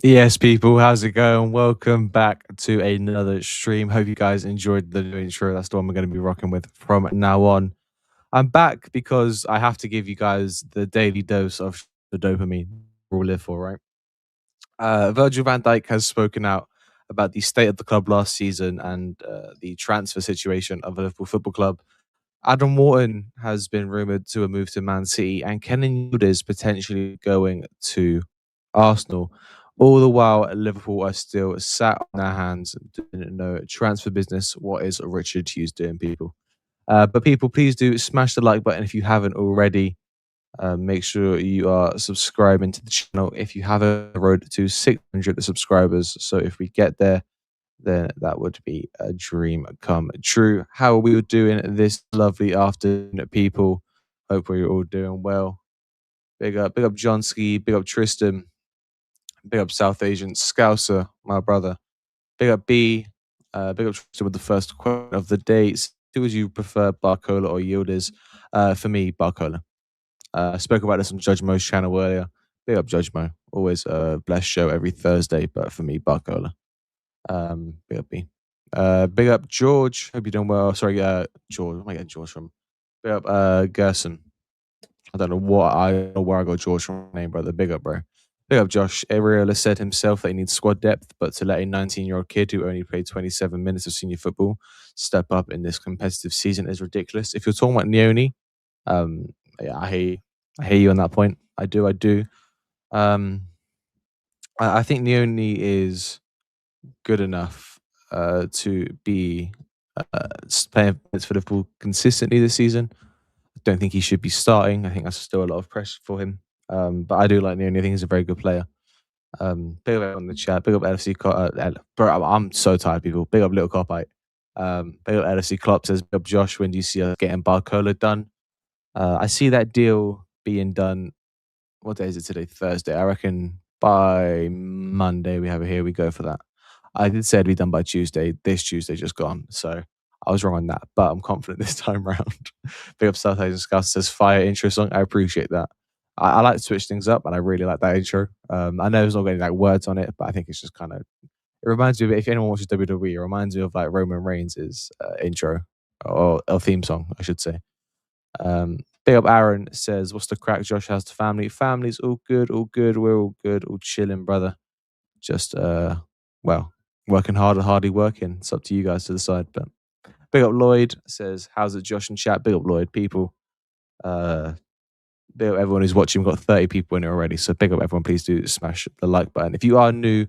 Yes, people, how's it going? Welcome back to another stream. Hope you guys enjoyed the new intro. That's the one we're going to be rocking with from now on. I'm back because I have to give you guys the daily dose of the dopamine we all live for, right? Virgil van Dijk has spoken out about the state of the club last season and the transfer situation of the Liverpool Football Club. Adam Wharton has been rumoured to a move to Man City, and Kenan is potentially going to Arsenal. All the while, Liverpool are still sat on their hands, doing no transfer business. What is Richard Hughes doing, people? But people, please do smash the like button if you haven't already. Make sure you are subscribing to the channel if you haven't. Road to 600 subscribers. So if we get there, then that would be a dream come true. How are we all doing this lovely afternoon, people? Hope we're all doing well. Big up Johnski, big up Tristan, big up South Asian Scouser, my brother. Big up B, big up Tristan with the first quote of the day. Who would you prefer, Barcola or Yildiz? For me, Barcola. I spoke about this on Judge Mo's channel earlier. Big up Judge Mo. Always a blessed show every Thursday, but for me, Barcola. Big up B. Big up George. Hope you're doing well. Sorry, George. Where am I getting George from? Big up Gerson. I don't know where I got George from my name, brother. Big up, bro. Big up Josh. Ariel has said himself that he needs squad depth, but to let a 19-year-old kid who only played 27 minutes of senior football step up in this competitive season is ridiculous. If you're talking about Neoni, um, yeah, I hear you on that point. I do. Um, I think Neoni is good enough to be playing for Liverpool consistently this season. I don't think he should be starting. I think that's still a lot of pressure for him. But I do like Neoni. I think he's a very good player. Big up on the chat. Big up LFC. Bro, I'm so tired, people. Big up Little Copite. Big up LFC Klopp says, big up Josh. When do you see us getting Barcola done? I see that deal being done. What day is it today? Thursday. I reckon by Monday we have it here. We go for that. I did say it'd be done by Tuesday. This Tuesday just gone. So I was wrong on that, but I'm confident this time round. Big up South Asian Scout says fire intro song. I appreciate that. I like to switch things up, and I really like that intro. I know there's not getting like words on it, but I think it's just kind of. It reminds me of if anyone watches WWE, it reminds me of like Roman Reigns' intro or theme song, I should say. Big up Aaron says, "What's the crack, Josh? How's the family? Family's all good, all good. We're all good, all chilling, brother. Just well, working hard and hardly working. It's up to you guys to decide." But big up Lloyd says, "How's it, Josh and chat?" Big up Lloyd, people. Big up everyone who's watching. We've got 30 people in it already, so big up everyone. Please do smash the like button. If you are new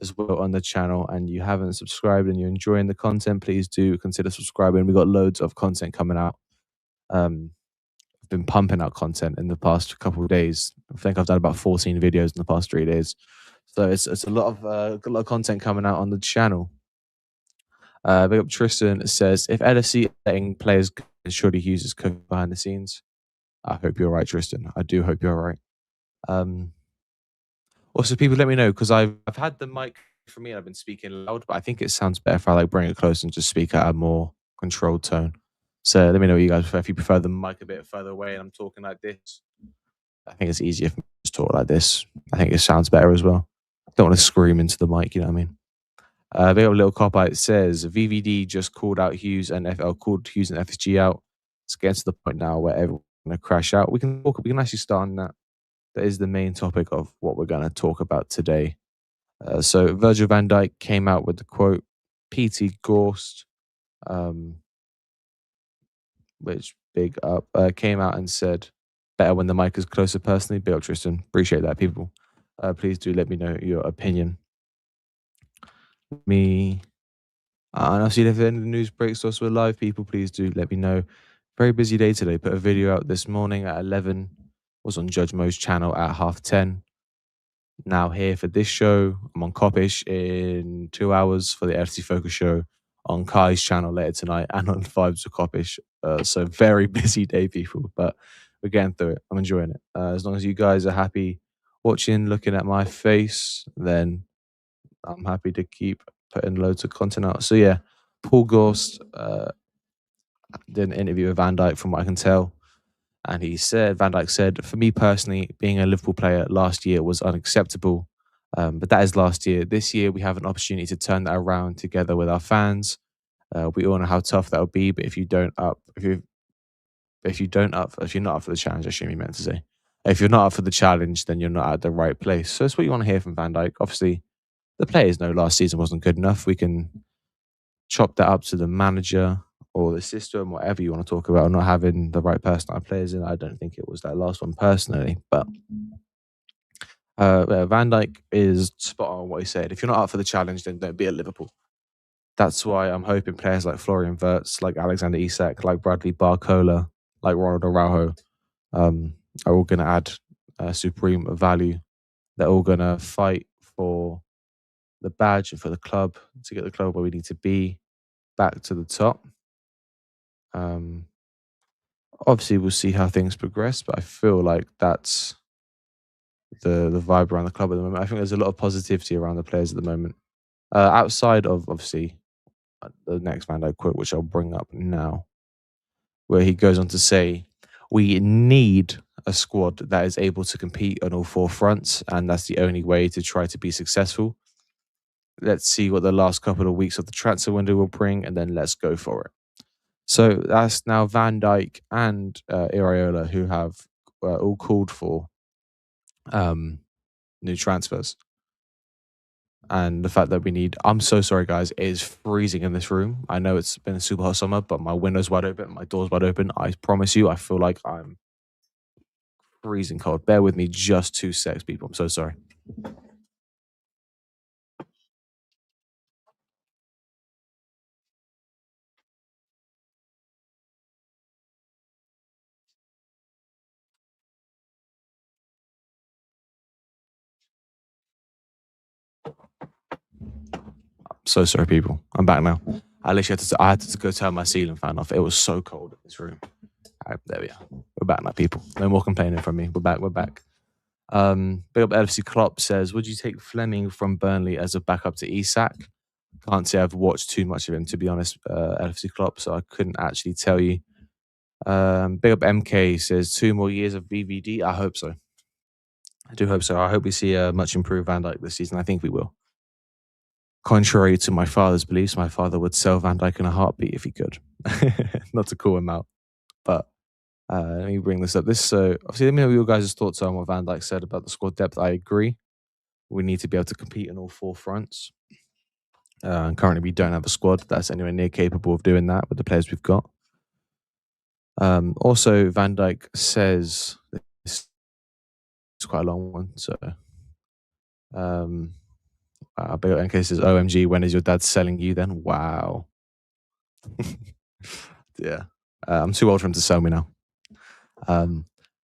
as well on the channel and you haven't subscribed and you're enjoying the content, please do consider subscribing. We've got loads of content coming out. I've been pumping out content in the past couple of days. I think I've done about 14 videos in the past 3 days. So it's a lot of content coming out on the channel. Big up Tristan says, if LFC letting players go, surely Hughes is cooking behind the scenes. I hope you're right, Tristan. I do hope you're right. Also, people, let me know because I've had the mic for me and I've been speaking loud, but I think it sounds better if I like bring it close and just speak at a more controlled tone. So let me know what you guys prefer. If you prefer the mic a bit further away and I'm talking like this, I think it's easier for me to talk like this. I think it sounds better as well. I don't want to scream into the mic, you know what I mean? Big up Little Cop Out says VVD just called out Hughes and called Hughes and FSG out. It's getting to the point now where everyone's gonna crash out. We can actually start on that. That is the main topic of what we're gonna talk about today. So Virgil van Dijk came out with the quote, PT Gorst, which big up came out and said, better when the mic is closer personally. Big up Tristan. Appreciate that, people. Please do let me know your opinion. And I'll see if any news breaks us. We're live, people. Please do let me know. Very busy day today. Put a video out this morning at 11. Was on Judge Mo's channel at 10:30. Now here for this show. I'm on Copish in 2 hours for the FC Focus show on Kai's channel later tonight and on Vibes with Copish. So very busy day, people. But we're getting through it. I'm enjoying it. As long as you guys are happy watching, looking at my face, then I'm happy to keep putting loads of content out. So yeah, Paul Gorst did an interview with Van Dijk from what I can tell. And Van Dijk said, for me personally, being a Liverpool player last year was unacceptable. But that is last year. This year, we have an opportunity to turn that around together with our fans. We all know how tough that will be, but if you're not up for the challenge, I assume you meant to say. If you're not up for the challenge, then you're not at the right place. So that's what you want to hear from Van Dijk. Obviously, the players know last season wasn't good enough. We can chop that up to the manager or the system, whatever you want to talk about, not having the right personal players in. I don't think it was that last one personally, but Van Dijk is spot on what he said. If you're not up for the challenge, then don't be at Liverpool. That's why I'm hoping players like Florian Wirtz, like Alexander Isak, like Bradley Barcola, like Ronald Araujo, are all going to add supreme value. They're all going to fight for the badge and for the club to get the club where we need to be, back to the top. Um, Obviously, we'll see how things progress, but I feel like that's the vibe around the club at the moment. I think there's a lot of positivity around the players at the moment. Outside of obviously the next Van Dijk quote, which I'll bring up now, where he goes on to say, "We need a squad that is able to compete on all four fronts, and that's the only way to try to be successful. Let's see what the last couple of weeks of the transfer window will bring, and then let's go for it." So that's now Van Dijk and Iraola who have all called for new transfers. And the fact that we need, I'm so sorry, guys, it is freezing in this room. I know it's been a super hot summer, but my window's wide open, my door's wide open. I promise you, I feel like I'm freezing cold. Bear with me just 2 secs, people. I'm so sorry. So sorry, people. I'm back now. I had to go turn my ceiling fan off. It was so cold in this room. All right, there we are. We're back now, people. No more complaining from me. We're back. We're back. Big up LFC Klopp says, would you take Fleming from Burnley as a backup to Isak? Can't say I've watched too much of him, to be honest, LFC Klopp, so I couldn't actually tell you. Big up MK says 2 more years of BVD. I hope so. I do hope so. I hope we see a much improved Van Dijk this season. I think we will. Contrary to my father's beliefs, my father would sell Van Dijk in a heartbeat if he could. Not to call him out, but let me bring this up. Obviously, let me know what your guys' thoughts are on what Van Dijk said about the squad depth. I agree. We need to be able to compete on all four fronts. And currently, we don't have a squad that's anywhere near capable of doing that with the players we've got. Also, Van Dijk says, this is quite a long one, so big up NK says, OMG, when is your dad selling you then? Wow. Yeah. I'm too old for him to sell me now.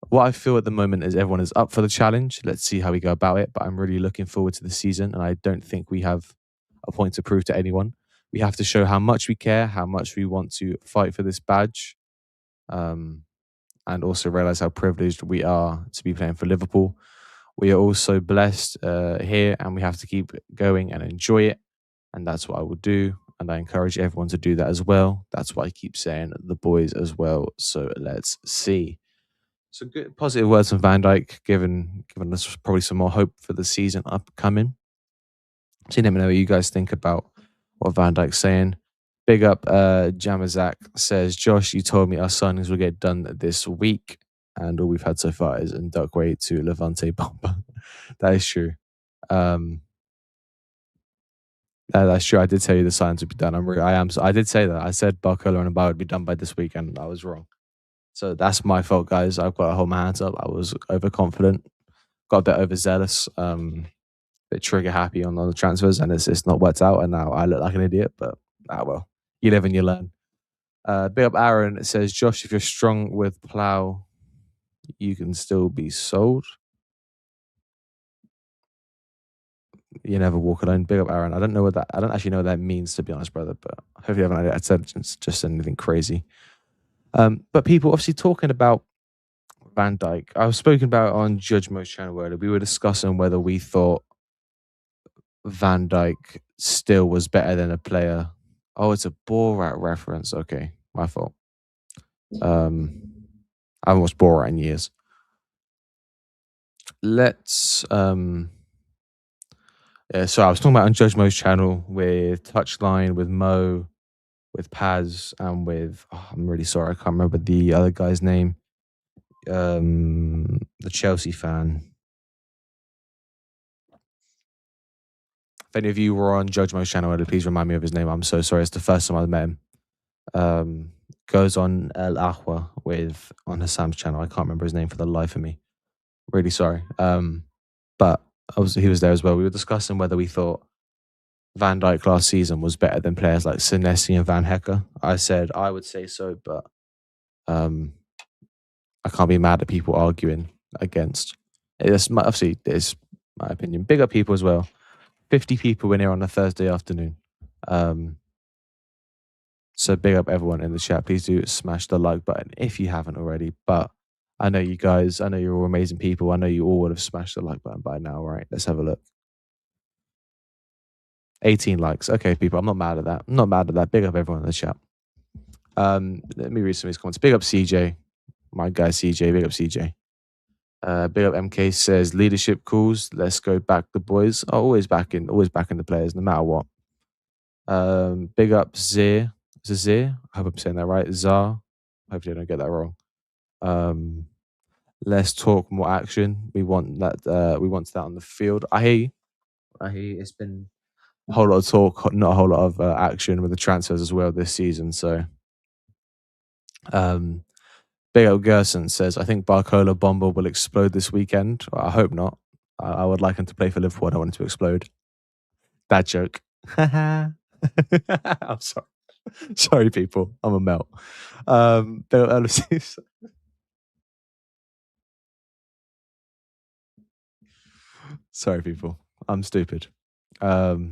What I feel at the moment is everyone is up for the challenge. Let's see how we go about it. But I'm really looking forward to the season, and I don't think we have a point to prove to anyone. We have to show how much we care, how much we want to fight for this badge, and also realize how privileged we are to be playing for Liverpool. We are also blessed here, and we have to keep going and enjoy it. And that's what I will do. And I encourage everyone to do that as well. That's why I keep saying the boys as well. So let's see. So good positive words from Van Dijk, giving us probably some more hope for the season upcoming. So let me know what you guys think about what Van Dijk's saying. Big up Jamazak says, Josh, you told me our signings will get done this week, and all we've had so far is Ndukwe to Levante Bomba. That is true. That's true. I did tell you the signs would be done. I did say that. I said Barcola and Abba would be done by this weekend. I was wrong. So that's my fault, guys. I've got to hold my hands up. I was overconfident, got a bit overzealous, a bit trigger happy on the transfers, and it's not worked out. And now I look like an idiot, but well, you live and you learn. Big up Aaron. It says, Josh, if you're strong with plow, you can still be sold. You never walk alone. Big up Aaron. I don't actually know what that means, to be honest, brother, but hopefully you have an idea. I said just anything crazy. But people obviously talking about Van Dijk. I was spoken about on Judge Mo's channel earlier. We were discussing whether we thought Van Dijk still was better than a player. Oh, it's a Borat reference. Okay, my fault. I haven't watched Borat in years. Let's Yeah, so I was talking about on Judge Mo's channel with Touchline, with Mo, with Paz, and with I'm really sorry, I can't remember the other guy's name. The Chelsea fan. If any of you were on Judge Mo's channel, please remind me of his name. I'm so sorry. It's the first time I met him. Goes on El Ahwa with on Hassam's channel. I can't remember his name for the life of me. Really sorry. But he was there as well. We were discussing whether we thought Van Dijk last season was better than players like Senesi and Van Hecker. I said I would say so, but I can't be mad at people arguing against. Obviously, it's my opinion. Big up people as well. 50 people in here on a Thursday afternoon. So big up everyone in the chat. Please do smash the like button if you haven't already. But I know you guys, I know you're all amazing people. I know you all would have smashed the like button by now, right? Let's have a look. 18 likes. Okay, people, I'm not mad at that. I'm not mad at that. Big up everyone in the chat. Let me read some of these comments. Big up CJ. My guy CJ. Big up CJ. Big up MK says leadership calls. Let's go back the boys. Oh, always backing the players, no matter what. Big up Zir. Is it Zir? I hope I'm saying that right. Zar. Hopefully I don't get that wrong. Let's talk more action. We want that. We want that on the field. I hear you. It's been a whole lot of talk, not a whole lot of action with the transfers as well this season. So, Big up Gerson says, I think Barcola Bomber will explode this weekend. Well, I hope not. I would like him to play for Liverpool. I don't want him to explode. Bad joke. I'm sorry. Sorry, people. I'm a melt. Big up LFC. Sorry, people. I'm stupid. Big up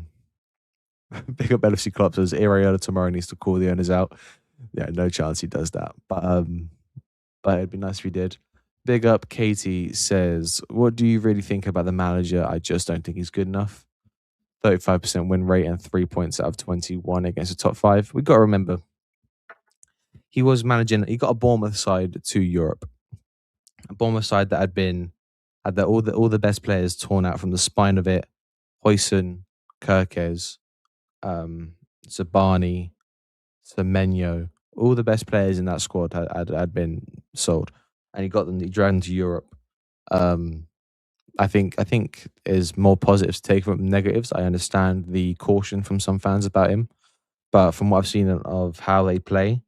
LFC Klopp says, Areola tomorrow needs to call the owners out. Yeah, no chance he does that. But it'd be nice if he did. Big up Katie says, what do you really think about the manager? I just don't think he's good enough. 35% win rate and 3 points out of 21 against the top 5. We got to remember, he was managing, he got a Bournemouth side to Europe. A Bournemouth side that had all the best players torn out from the spine of it. Hoyson, Kirkes, Zabani, Semenyo, all the best players in that squad had been sold, and he dragged them to Europe. I think is more positives to take from negatives. I understand the caution from some fans about him, but from what I've seen of how they play,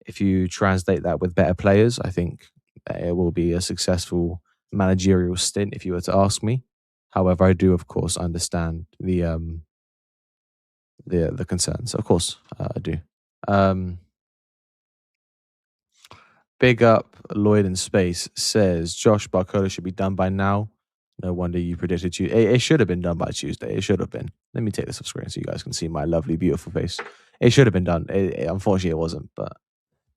if you translate that with better players, I think it will be a successful managerial stint, if you were to ask me. However, I do, of course, understand the concerns. Of course, I do. Big up Lloyd in Space says Josh Barcola should be done by now. No wonder you predicted Tuesday. It should have been done by Tuesday. It should have been. Let me take this off screen so you guys can see my lovely, beautiful face. It should have been done. Unfortunately, it wasn't. But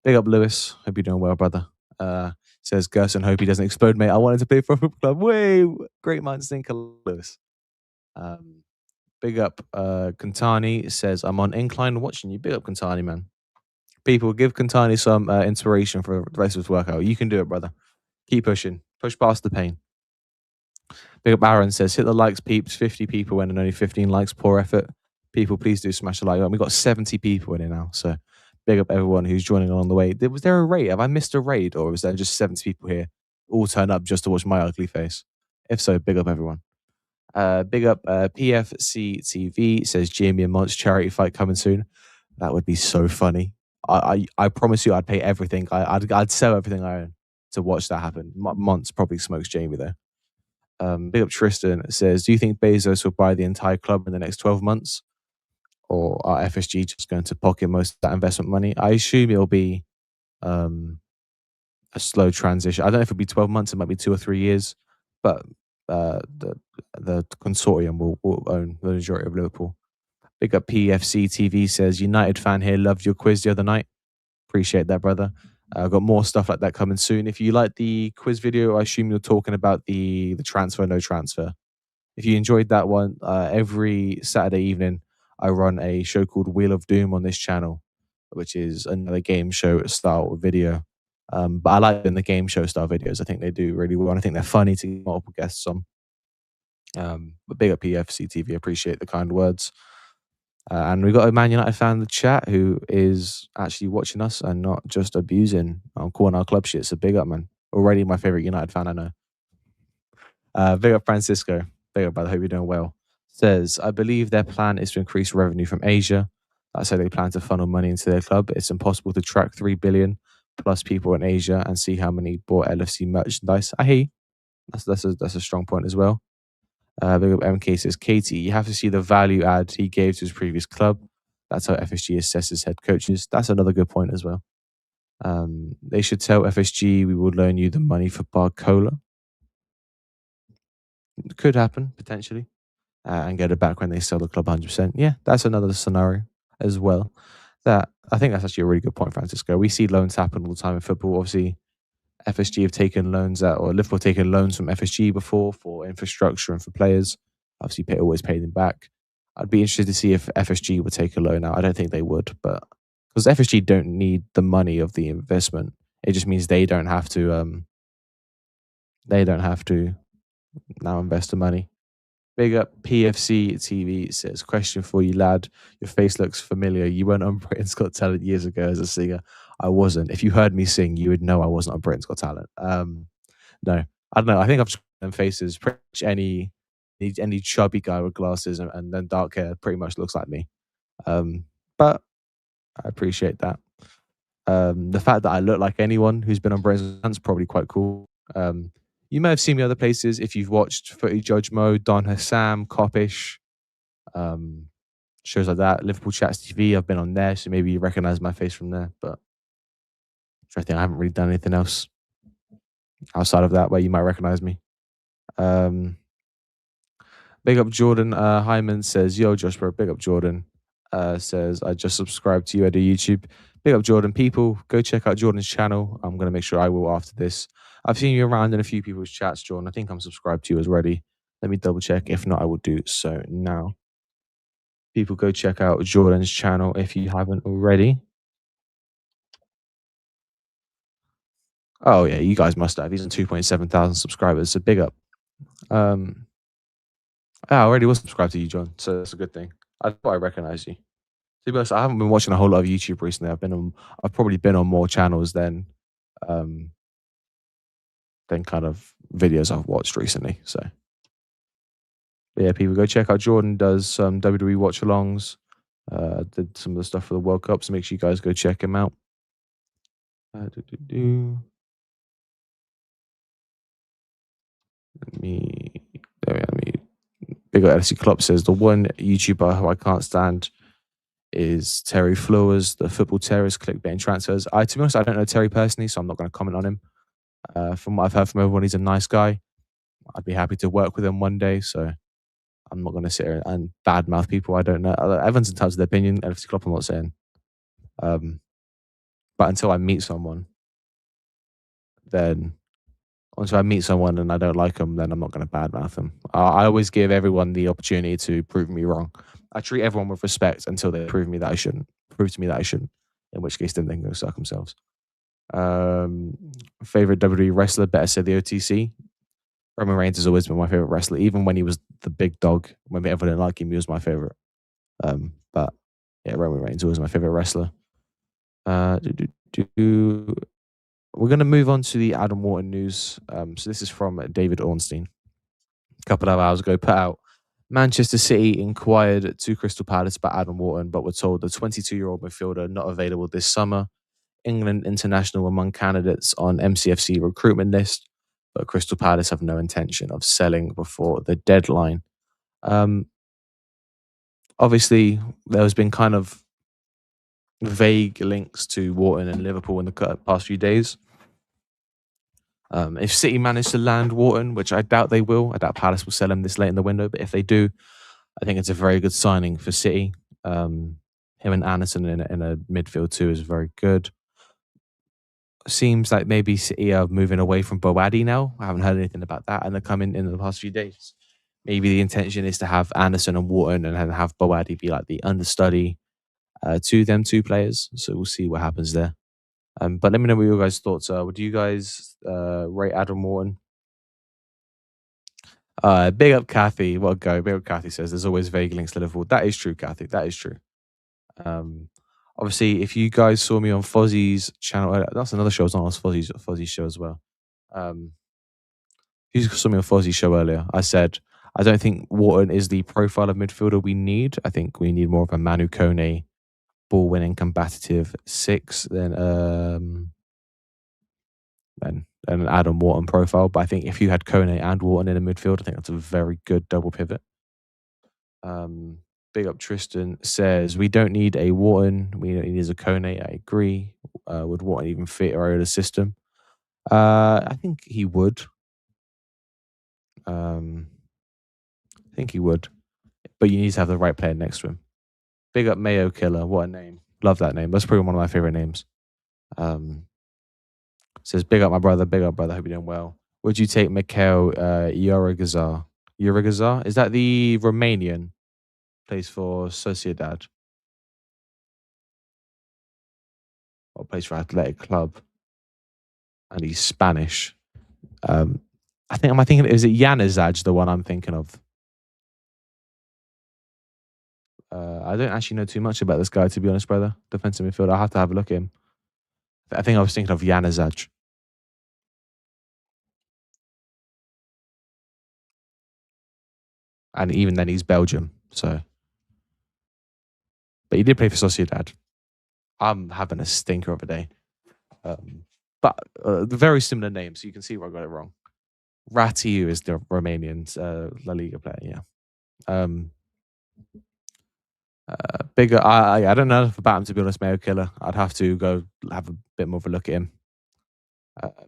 big up Lewis. Hope you're doing well, brother. Says Gerson, hope he doesn't explode, mate. I wanted to play for a football club. Way great minds think, Lewis. Big up Kantani says, I'm on incline watching you. Big up Kantani, man. People, give Kantani some inspiration for the rest of his workout. You can do it, brother. Keep pushing. Push past the pain. Big up Aaron says, hit the likes, peeps. 50 people in and only 15 likes. Poor effort. People, please do smash the like button. We've got 70 people in here now. So big up everyone who's joining along the way. Was there a raid? Have I missed a raid? Or was there just 70 people here all turned up just to watch my ugly face? If so, big up everyone. Big up PFC TV says, Jamie and Mont's charity fight coming soon. That would be so funny. I promise you, I'd pay everything. I'd sell everything I own to watch that happen. Mont's probably smokes Jamie though. Big up Tristan says, do you think Bezos will buy the entire club in the next 12 months? Or are FSG just going to pocket most of that investment money? I assume it'll be a slow transition. I don't know if it'll be 12 months. It might be 2 or 3 years. But the consortium will own the majority of Liverpool. Big up PFC TV says, United fan here, loved your quiz the other night. Appreciate that, brother. I've got more stuff like that coming soon. If you like the quiz video, I assume you're talking about the transfer, no transfer. If you enjoyed that one, every Saturday evening, I run a show called Wheel of Doom on this channel, which is another game show style video. But I like doing the game show style videos. I think they do really well. And I think they're funny to get multiple guests on. But big up PFC TV. Appreciate the kind words. And we got a Man United fan in the chat who is actually watching us and not just abusing calling our club shit. So big up, man. Already my favorite United fan, I know. Big up Francisco. Big up, brother. Hope you're doing well. Says, I believe their plan is to increase revenue from Asia. That's how they plan to funnel money into their club. It's impossible to track 3 billion plus people in Asia and see how many bought LFC merchandise. I hear you. That's a strong point as well. Big up MK says, Katie, you have to see the value add he gave to his previous club. That's how FSG assesses head coaches. That's another good point as well. They should tell FSG we will loan you the money for Barcola. It could happen, potentially. And get it back when they sell the club 100%. Yeah, that's another scenario as well. That I think that's actually a really good point, Francisco. We see loans happen all the time in football. Obviously, FSG have taken loans out, or Liverpool have taken loans from FSG before for infrastructure and for players. Obviously, always pay them back. I'd be interested to see if FSG would take a loan out. I don't think they would, but because FSG don't need the money of the investment, it just means they don't have to. They don't have to now invest the money. Big up PFC TV says, question for you, lad. Your face looks familiar. You weren't on Britain's Got Talent years ago as a singer. I wasn't. If you heard me sing, you would know I wasn't on Britain's Got Talent. No, I don't know. I think I've just them faces. Pretty much any chubby guy with glasses and then dark hair pretty much looks like me. But I appreciate that. The fact that I look like anyone who's been on Britain's Got Talent is probably quite cool. You may have seen me other places if you've watched Footy Judge Mode, Don Hassam, Coppish, shows like that. Liverpool Chats TV, I've been on there, so maybe you recognise my face from there. But I think I haven't really done anything else outside of that where you might recognise me. Big up Jordan Hyman says, yo, Josh, bro, big up Jordan. Says, I just subscribed to you at YouTube. Big up Jordan. People, go check out Jordan's channel. I'm going to make sure I will after this. I've seen you around in a few people's chats, Jordan. I think I'm subscribed to you already. Let me double check. If not, I will do so now. People, go check out Jordan's channel if you haven't already. Oh, yeah, you guys must have. He's on 2.7 thousand subscribers, so big up. I already was subscribed to you, John, so that's a good thing. I thought I recognized you. To be honest, I haven't been watching a whole lot of YouTube recently. I've probably been on more channels than kind of videos I've watched recently. So, but yeah, people, go check out Jordan. Does some WWE watch alongs. Did some of the stuff for the World Cup, so make sure you guys go check him out. Let me. Big up LC Klopp says, the one YouTuber who I can't stand is Terry Flowers, the football terrorist, clickbait transfers. To be honest, I don't know Terry personally, so I'm not going to comment on him. From what I've heard from everyone, he's a nice guy. I'd be happy to work with him one day, so I'm not going to sit here and badmouth people I don't know. Everyone's entitled to their opinion. LFC Klopp, I'm not saying. But until I meet someone, and I don't like them, then I'm not going to badmouth them. I always give everyone the opportunity to prove me wrong. I treat everyone with respect until they prove to me that I shouldn't. In which case, then they can go suck themselves. Favorite WWE wrestler, better said the OTC. Roman Reigns has always been my favorite wrestler, even when he was the big dog. When everyone didn't like him, he was my favorite. But yeah, Roman Reigns was my favorite wrestler. We're going to move on to the Adam Wharton news. So this is from David Ornstein. A couple of hours ago, put out, Manchester City inquired to Crystal Palace about Adam Wharton, but were told the 22-year-old midfielder not available this summer. England international among candidates on MCFC recruitment list, but Crystal Palace have no intention of selling before the deadline. Obviously, there has been kind of vague links to Wharton and Liverpool in the past few days. If City manage to land Wharton, which I doubt they will, I doubt Palace will sell him this late in the window, but if they do, I think it's a very good signing for City. Him and Anderson in a midfield too is very good. Seems like maybe City are moving away from Boadi now. I haven't heard anything about that, and they're coming in the past few days. Maybe the intention is to have Anderson and Wharton and have Boadi be like the understudy to them two players. So we'll see what happens there. But let me know what your guys' thoughts are. Would you guys rate Adam Wharton? Big up Kathy. What a go. Big up Kathy says there's always vague links to Liverpool. That is true, Kathy. That is true. Um, Obviously, if you guys saw me on Fozzie's channel, that's another show. It's not on Fozzie's show as well. If you saw me on Fozzie's show earlier, I said I don't think Wharton is the profile of midfielder we need. I think we need more of a Manu Kone, ball winning, combative six than an Adam Wharton profile. But I think if you had Kone and Wharton in the midfield, I think that's a very good double pivot. Big up Tristan says we don't need a Wharton. We don't need a Kone. I agree. Would Wharton even fit Arola's system? I think he would. I think he would, but you need to have the right player next to him. Big up Mayo Killer. What a name. Love that name. That's probably one of my favorite names. Says big up my brother. Big up brother. Hope you're doing well. Would you take Mikhail Yorigazar? Yorigazar? Is that the Romanian? Plays for Sociedad. Or plays for Athletic Club. And he's Spanish. Am I thinking, is it Januzaj, the one I'm thinking of? I don't actually know too much about this guy, to be honest, brother. Defensive midfielder. I'll have to have a look at him. I think I was thinking of Januzaj. And even then, he's Belgium. So, but he did play for Sociedad. I'm having a stinker of a day. But very similar names, so you can see where I got it wrong. Ratiu is the Romanian La Liga player, yeah. Bigger, I don't know about him, to be honest, Mayo Killer. I'd have to go have a bit more of a look at him.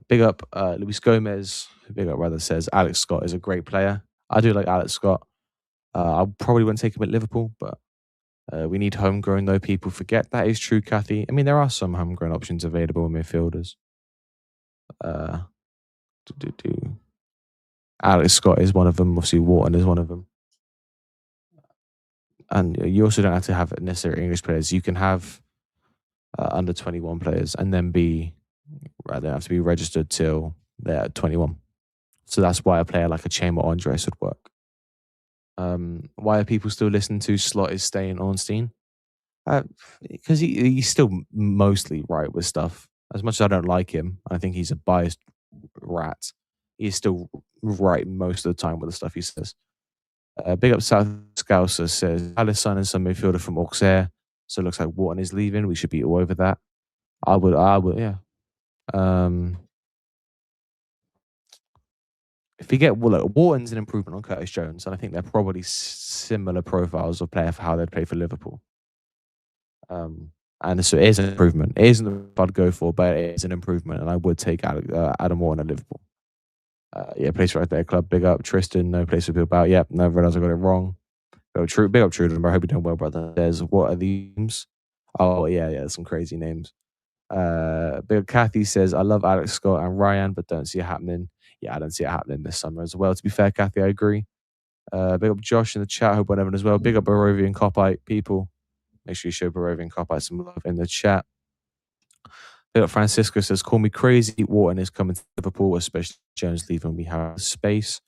Big up Luis Gomez. Big up rather says Alex Scott is a great player. I do like Alex Scott. I probably wouldn't take him at Liverpool, but we need homegrown, though. People forget that is true, Kathy. I mean, there are some homegrown options available in midfielders. Alex Scott is one of them. Obviously, Wharton is one of them. And you also don't have to have necessarily English players. You can have under 21 players and then they don't have to be registered till they're 21. So that's why a player like a Chamber Andres would work. Why are people still listening to Slot is staying Ornstein? Because he's still mostly right with stuff. As much as I don't like him, I think he's a biased rat. He's still right most of the time with the stuff he says. Big up South Scouser says Alisson and some midfielder from Auxerre. So it looks like Wharton is leaving. We should be all over that. I would, yeah. If you get Wharton's an improvement on Curtis Jones, and I think they're probably similar profiles of player for how they'd play for Liverpool. And so it is an improvement. It isn't what I'd go for, but it is an improvement, and I would take Adam Wharton at Liverpool. Yeah, place right there, club. Big up Tristan. No place to be about. Yep, no, realize I got it wrong. Big up Truden. I hope you're doing well, brother. There's what are these names? Oh yeah, some crazy names. Big up Kathy says I love Alex Scott and Ryan, but don't see it happening. Yeah, I don't see it happening this summer as well. To be fair, Kathy, I agree. Big up Josh in the chat. Hope whatever as well. Big up Barovian Copite people. Make sure you show Barovian Copite some love in the chat. Big up Francisco says, call me crazy. Wharton is coming to Liverpool, especially Jones leaving. We have space.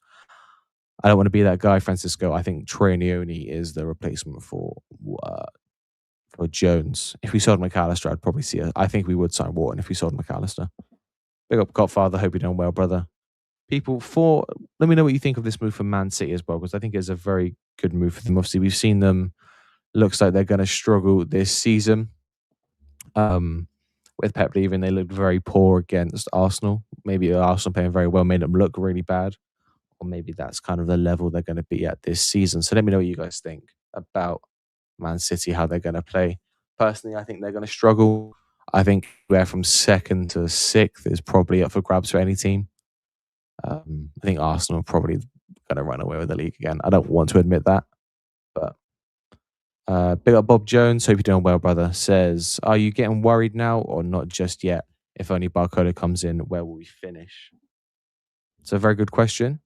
I don't want to be that guy, Francisco. I think Trainioni is the replacement for Jones. If we sold McAllister, I'd probably see it. I think we would sign Wharton if we sold McAllister. Big up Godfather. Hope you're doing well, brother. People, let me know what you think of this move for Man City as well, because I think it's a very good move for them. Obviously, we've seen them. Looks like they're going to struggle this season. With Pep leaving, they looked very poor against Arsenal. Maybe Arsenal playing very well made them look really bad. Or maybe that's kind of the level they're going to be at this season. So let me know what you guys think about Man City, how they're going to play. Personally, I think they're going to struggle. I think where from second to sixth is probably up for grabs for any team. I think Arsenal are probably going to run away with the league again. I don't want to admit that, but big up Bob Jones. Hope you're doing well, brother. Says, are you getting worried now or not just yet? If only Barcola comes in, where will we finish? It's a very good question.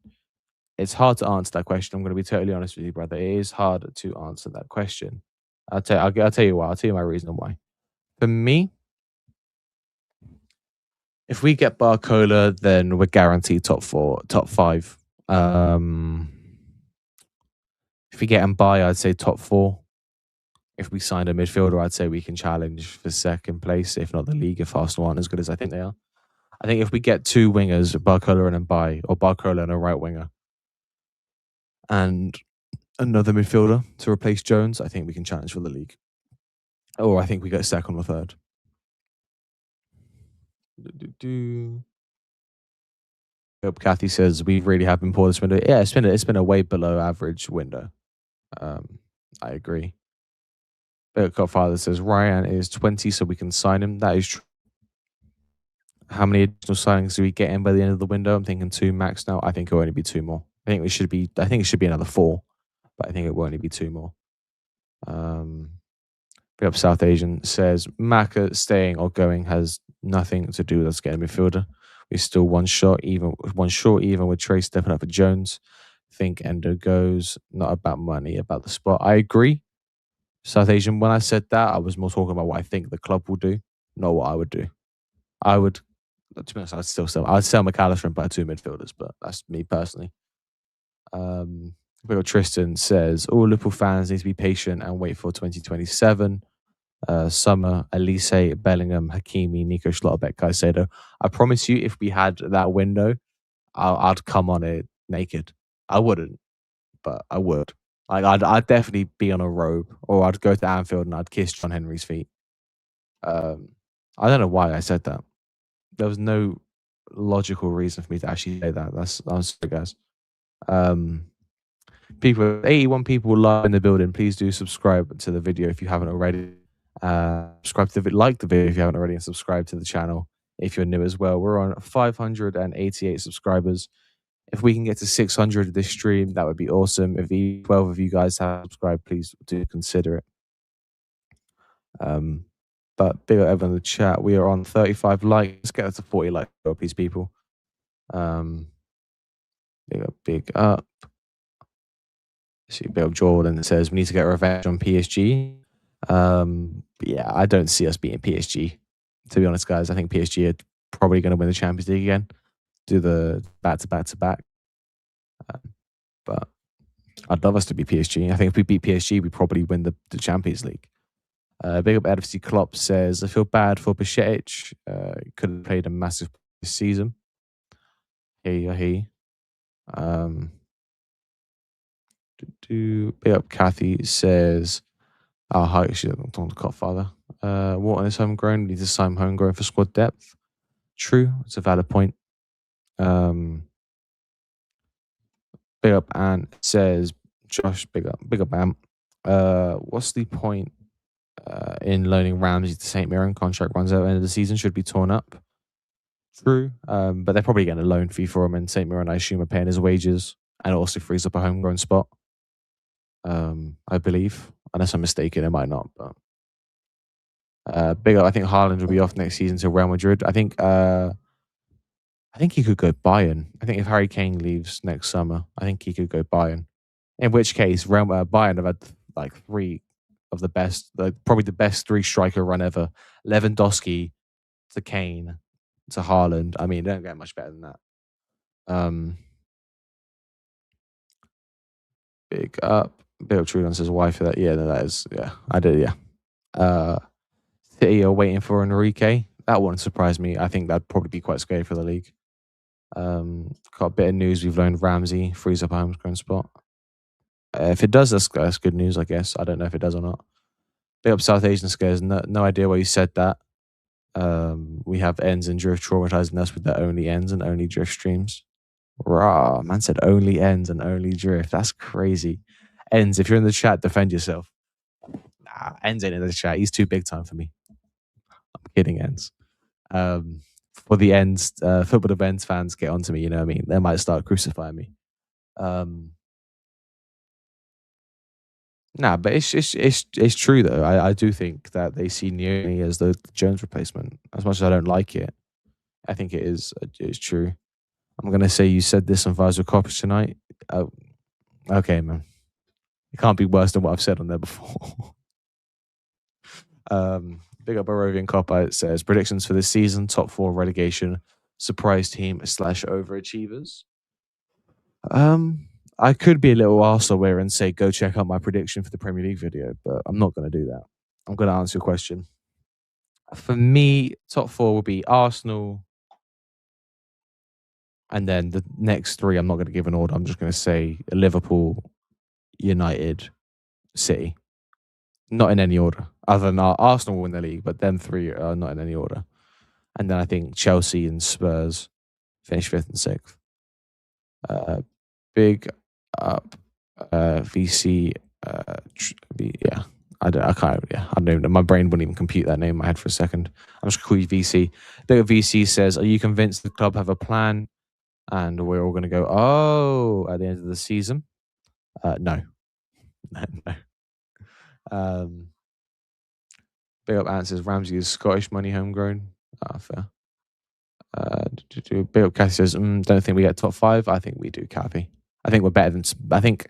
It's hard to answer that question. I'm going to be totally honest with you, brother. It is hard to answer that question. I'll tell you why. I'll tell you my reason why. For me, if we get Barcola, then we're guaranteed top 5. Um, if we get Enquire, I'd say top 4. If we signed a midfielder, I'd say we can challenge for second place, if not the league, if Arsenal aren't as good as I think they are. I think if we get 2 wingers, Barcola and Mbai, or Barcola and a right winger, and another midfielder to replace Jones, I think we can challenge for the league. Or I think we get second or third. Hope Kathy says we really have been poor this window. Yeah, it's been a way below average window. I agree. Godfather says Ryan is 20, so we can sign him. That is true. How many additional signings do we get in by the end of the window? I'm thinking 2 max now. I think it'll only be 2 more. I think it should be another 4, but I think it will only be 2 more. Big up South Asian says Maka staying or going has nothing to do with us getting a midfielder. We're still one short, even with Trey stepping up for Jones. Think Endo goes, not about money, about the spot. I agree. South Asian, when I said that, I was more talking about what I think the club will do, not what I would do. I would, to be honest, I'd sell McAllister and buy 2 midfielders, but that's me personally. Tristan says all Liverpool fans need to be patient and wait for 2027. Summer, Elise, Bellingham, Hakimi, Nico Schlotterbeck, Caicedo. I promise you, if we had that window, I'd come on it naked. I wouldn't, but I would. Like I'd definitely be on a robe, or I'd go to Anfield and I'd kiss John Henry's feet. I don't know why I said that. There was no logical reason for me to actually say that. I'm sorry, guys. People, 81 people live in the building. Please do subscribe to the video if you haven't already. Subscribe to like the video if you haven't already, and subscribe to the channel if you're new as well. We're on 588 subscribers. If we can get to 600 this stream, that would be awesome. If 12 of you guys have subscribed, please do consider it. But big up everyone in the chat. We are on 35 likes. Let's get that to 40 likes, please, people. Big up. See, big up Jordan says we need to get revenge on PSG. Yeah, I don't see us beating PSG. To be honest, guys, I think PSG are probably going to win the Champions League again. Do the back-to-back-to-back. But I'd love us to beat PSG. I think if we beat PSG, we probably win the Champions League. Big up FC Klopp says, I feel bad for Bajcetic. Could have played a massive this season. Big up Kathy says, hi, actually, I'm talking to Godfather. Wharton is homegrown. Need to sign homegrown for squad depth. True, it's a valid point. Big up Ant says, Josh, big up Ant. What's the point in loaning Ramsey to St. Mirren? Contract runs out at the end of the season, should be torn up. True, but they're probably getting a loan fee for him, and St. Mirren, I assume, are paying his wages, and it also frees up a homegrown spot. I believe, unless I'm mistaken, it might not. But big up, I think Haaland will be off next season to Real Madrid. I think he could go Bayern. I think if Harry Kane leaves next summer, I think he could go Bayern. In which case, Bayern have had like 3 of the best, probably the best 3 striker run ever. Lewandowski to Kane to Haaland. I mean, they don't get much better than that. Big up. Big up Trudon says, why for that? Yeah, no, that is, yeah, I did, yeah. City are waiting for Enrique. That wouldn't surprise me. I think that'd probably be quite scary for the league. Got a bit of news. We've loaned Ramsey, frees up a homegrown spot. If it does, that's good news, I guess. I don't know if it does or not. Big up South Asian Scares. No idea why you said that. We have ends and drift traumatizing us with their only ends and only drift streams. Rah, man said only ends and only drift. That's crazy. Ends, if you're in the chat, defend yourself. Nah, ends ain't in the chat. He's too big time for me. I'm kidding, ends. For the ends, football events fans get onto me, you know what I mean? They might start crucifying me. Nah, but it's true though. I do think that they see Neoni as the Jones replacement. As much as I don't like it, I think it's true. I'm gonna say you said this on Visor Coppers tonight. Okay, man. It can't be worse than what I've said on there before. Big up Barovian Copper. It says predictions for this season: top 4 relegation, surprise team / overachievers. I could be a little arsehole and say go check out my prediction for the Premier League video, but I'm not going to do that. I'm going to answer your question. For me, top four will be Arsenal, and then the next three, I'm not going to give an order. I'm just going to say Liverpool, United, City. Not in any order. Other than Arsenal will win the league, but them three are not in any order. And then I think Chelsea and Spurs finish fifth and sixth. Big up VC. Yeah, I can't. Yeah, I don't know. My brain wouldn't even compute that name in my head for a second. I'm just gonna call you VC. Big up VC says, "Are you convinced the club have a plan?" And we're all gonna go, "Oh," at the end of the season. No, no, no. Um, Big up answers. Ramsey is Scottish money, homegrown. Fair. Big up Kathy says, "Don't think we get top five. I think we do, Kathy. I think we're better than. I think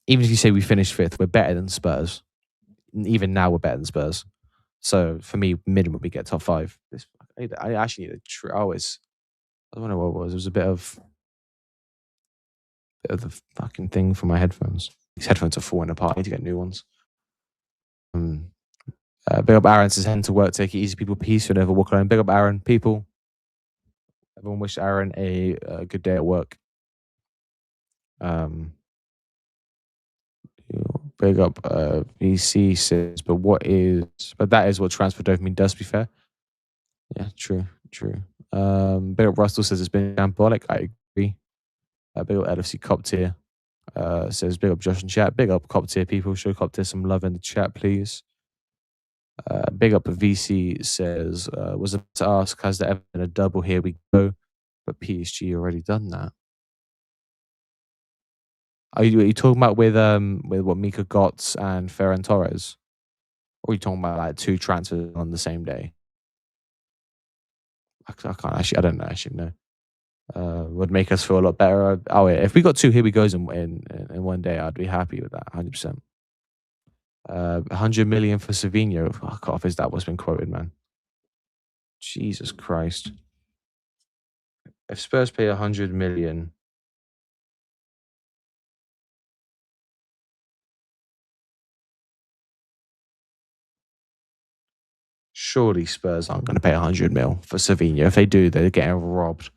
even if you say we finish fifth, we're better than Spurs. Even now, we're better than Spurs. So for me, minimum we get top five. I actually need a I don't know what it was. It was a bit of the fucking thing for my headphones. These headphones are falling apart. I need to get new ones. Big up Aaron says, heading to work, take it easy, people. Peace. You'll never walk alone. Big up Aaron, people. Everyone wish Aaron a good day at work. Big up VC says, but that is what transfer dopamine does, to be fair. Yeah, true. Big up Russell says it's been shambolic. I agree. Big up LFC Cop tier. Says big up Josh in chat. Big up Cop tier people. Show Cop tier some love in the chat, please. Big up VC says, was about to ask, has there ever been a double? Here we go. But PSG already done that. Are you talking about with what Mika Gotts and Ferran Torres? Or are you talking about like two transfers on the same day? I can't actually. I don't know. Actually, no. Would make us feel a lot better. Oh yeah, if we got two here we goes in one day, I'd be happy with that, 100%. 100 million for Savinho. Fuck off! Is that what's been quoted, man? Jesus Christ! If Spurs pay 100 million. Surely Spurs aren't going to pay 100 mil for Savinho. If they do, they're getting robbed.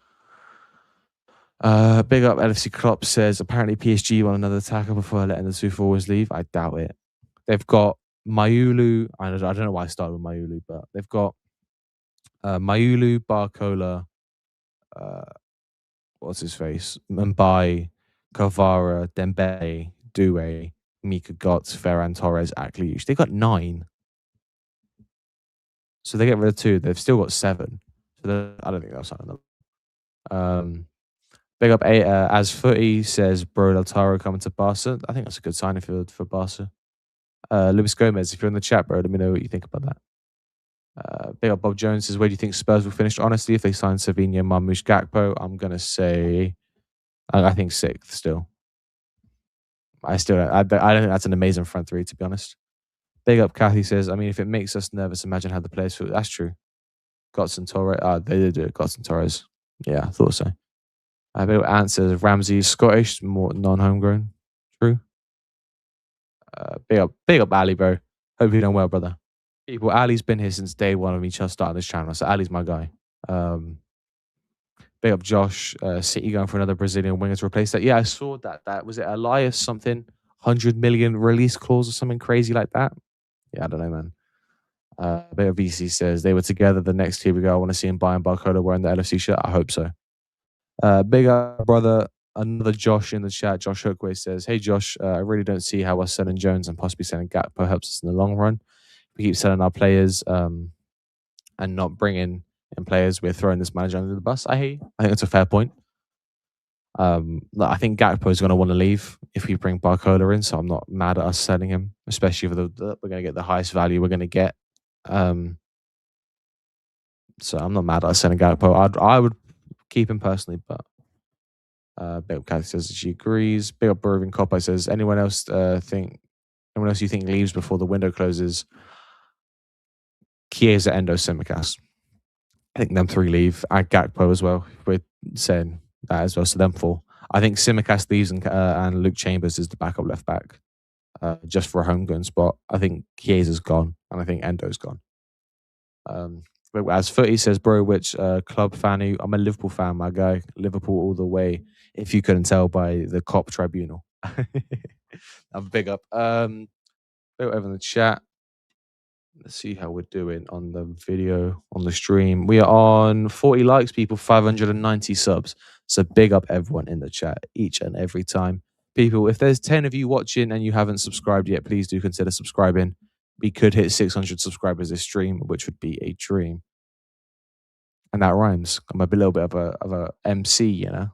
Big up LFC Klopp says, apparently PSG want another attacker before letting the two forwards leave. I doubt it. They've got Mayulu. I don't know why I started with Mayulu, but they've got Mayulu, Barcola, what's his face? Mumbai, Kavara, Dembele, Doué, Mika Gotts, Ferran Torres, Akliouche. They got 9. So they get rid of 2. They've still got 7. So I don't think they'll sign them. Big up as Footy says, Bro Lautaro coming to Barca. I think that's a good signing for Barca. Luis Gomez, if you're in the chat, bro, let me know what you think about that. Big up Bob Jones says, where do you think Spurs will finish? Honestly, if they sign Savinho, Marmoush, Gakpo, I'm going to say, I think 6th still. I don't think that's an amazing front three, to be honest. Big up Kathy says, I mean, if it makes us nervous, imagine how the players feel. That's true. Gotts and Torres. They did do it. Gotts and Torres. Yeah, I thought so. Big up Ant says, Ramsey is Scottish, more non-homegrown. True. Big up Ali, bro. Hope you're doing well, brother. People, Ali's been here since day one of me just starting this channel, so Ali's my guy. Big up Josh. City going for another Brazilian winger to replace that. Yeah, I saw that. That was it. Elias something, 100 million release clause or something crazy like that. Yeah, I don't know, man. Big up VC says they were together. The next here we go. I want to see him buying Barcola wearing the LFC shirt. I hope so. Big up brother. Another Josh in the chat. Josh Hookway says, hey Josh, I really don't see how us selling Jones and possibly selling Gakpo helps us in the long run. We keep selling our players and not bringing in players. We're throwing this manager under the bus. I think that's a fair point. I think Gakpo is going to want to leave if we bring Barcola in, so I'm not mad at us selling him, especially if we're going to get the highest value we're going to get. So I'm not mad at us selling Gakpo. I would keep him personally, but Big up Kathy says she agrees. Big up Brewing Copper says, anyone else you think leaves before the window closes? Chiesa, Endo, Simicast. I think them 3 leave. And Gakpo as well. We're saying that as well. So them 4. I think Simicast leaves and Luke Chambers is the backup left back, just for a homegrown spot. I think Chiesa's gone, and I think Endo's gone. But as Footy says, bro, which club fan are you? I'm a Liverpool fan, my guy. Liverpool all the way. If you couldn't tell by the cop tribunal, I'm big up. Over in the chat. Let's see how we're doing on the video, on the stream. We are on 40 likes, people, 590 subs. So big up everyone in the chat each and every time. People, if there's 10 of you watching and you haven't subscribed yet, please do consider subscribing. We could hit 600 subscribers this stream, which would be a dream. And that rhymes. I'm a little bit of a MC, you know.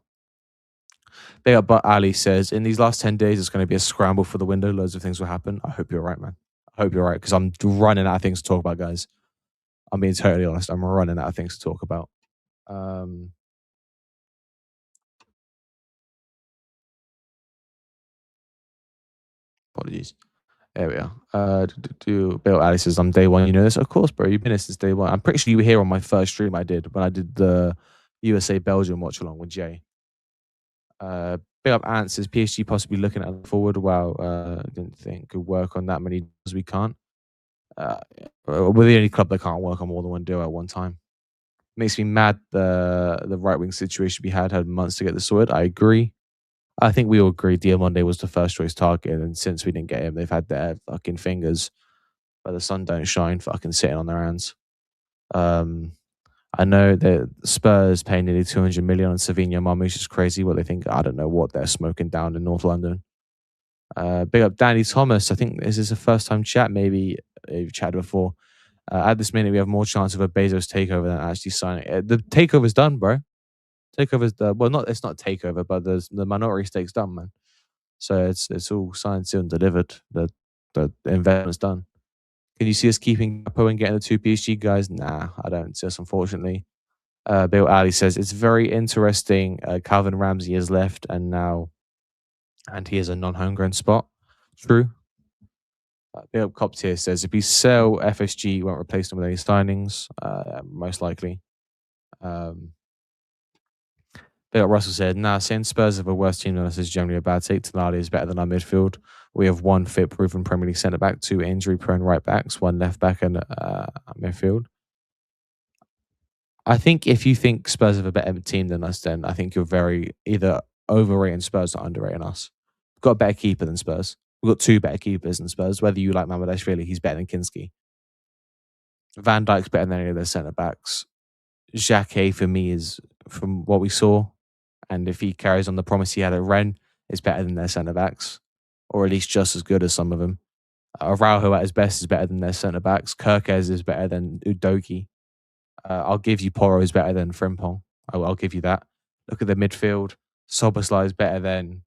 Big up, but Ali says, in these last 10 days, it's going to be a scramble for the window. Loads of things will happen. I hope you're right, man. I hope you're right, because I'm running out of things to talk about, guys. I'm being totally honest. I'm running out of things to talk about. Apologies. There we are. Bill Ali says, I'm day one. You know this? Of course, bro. You've been here since day one. I'm pretty sure you were here on my first stream I did when I did the USA Belgium watch along with Jay. Big up Ant says, PSG possibly looking at the forward. Wow. Didn't think could work on that many as we can't. We're the only club that can't work on more than one deal at one time. Makes me mad the right wing situation we had months to get this sorted. I agree. I think we all agree Diamonde was the first choice target, and since we didn't get him, they've had their fucking fingers where the sun don't shine, fucking sitting on their hands. I know that Spurs pay nearly 200 million on Savinho Marmoush is crazy. What they think, I don't know what they're smoking down in North London. Big up Danny Thomas. I think this is a first time chat. Maybe you've chatted before. At this minute, we have more chance of a Bezos takeover than actually signing. The takeover's done, bro. Takeover's done. Well, not it's not takeover, but the minority stake's done, man. So it's all signed, sealed, and delivered. The investment's done. Can you see us keeping Capo and getting the two PSG guys? Nah, I don't see us, unfortunately. Bill Ali says it's very interesting. Calvin Ramsey is left, and he is a non-homegrown spot. True. Bill Cop Tier says if we sell FSG, you won't replace them with any signings. Most likely. Bill Russell said, nah, saying Spurs have a worse team than us is generally a bad take. Tonali is better than our midfield. We have one fit proven Premier League centre back, two injury prone right backs, one left back, and midfield. I think if you think Spurs have a better team than us, then I think you're very either overrating Spurs or underrating us. We've got a better keeper than Spurs. We've got two better keepers than Spurs. Whether you like Mamadashvili, he's better than Kinski. Van Dijk's better than any of their centre backs. Xhaka, for me, is, from what we saw, and if he carries on the promise he had at Rennes, is better than their centre backs, or at least just as good as some of them. Araujo at his best is better than their centre backs. Kirkez is better than Udoki. I'll give you Porro is better than Frimpong. I'll give you that. Look at the midfield. Soboslai is better than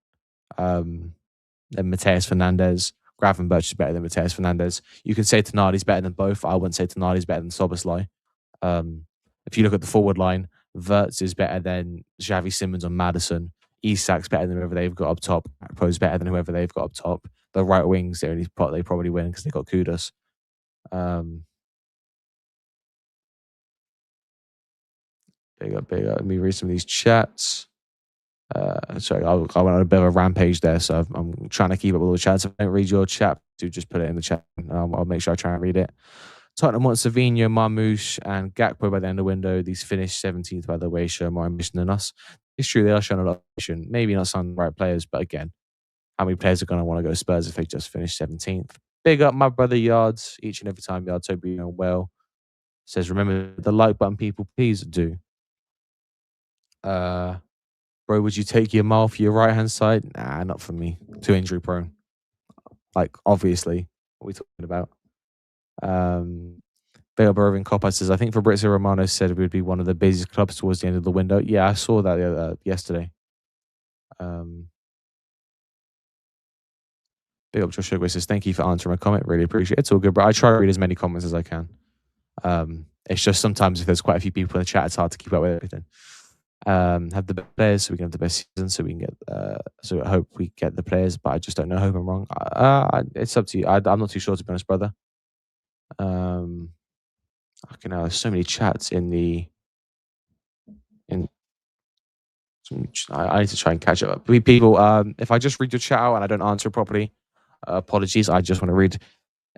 Mateus Fernandez. Gravenberch is better than Mateus Fernandez. You can say Tonali's better than both. I wouldn't say Tonali's better than Soboslai. If you look at the forward line, Wirtz is better than Xavi Simons or Maddison. Isak's better than whoever they've got up top. Akpo's better than whoever they've got up top. The right wings, they probably win because they got Kudus. Big up. Let me read some of these chats. Sorry, I went on a bit of a rampage there, so I'm trying to keep up with all the chats. If I don't read your chat, do just put it in the chat. I'll make sure I try and read it. Tottenham want Savinho, Marmoush, and Gakpo by the end of the window. These finished 17th, by the way, show more ambition than us. It's true, they are showing a lot of ambition. Maybe not some right players, but again, how many players are going to want to go to Spurs if they just finished 17th? Big up my brother Yards, each and every time Yards, hope you're doing well. Says, remember the like button, people, please do. Bro, would you take your mile for your right-hand side? Nah, not for me. Too injury prone. Like, obviously, what are we talking about? Bale Irving Copper says, I think Fabrizio Romano said it would be one of the busiest clubs towards the end of the window. Yeah, I saw that yesterday. Big up Josh Sugar says, thank you for answering my comment. Really appreciate it. It's all good, bro. I try to read as many comments as I can. It's just sometimes if there's quite a few people in the chat, it's hard to keep up with everything. Have the best players so we can have the best season, so we can get so I hope we get the players, but I just don't know. I hope I'm wrong. It's up to you. I'm not too sure, to be honest, brother. Okay, now there's so many chats in I need to try and catch up. People, if I just read your chat out and I don't answer properly, apologies. I just want to read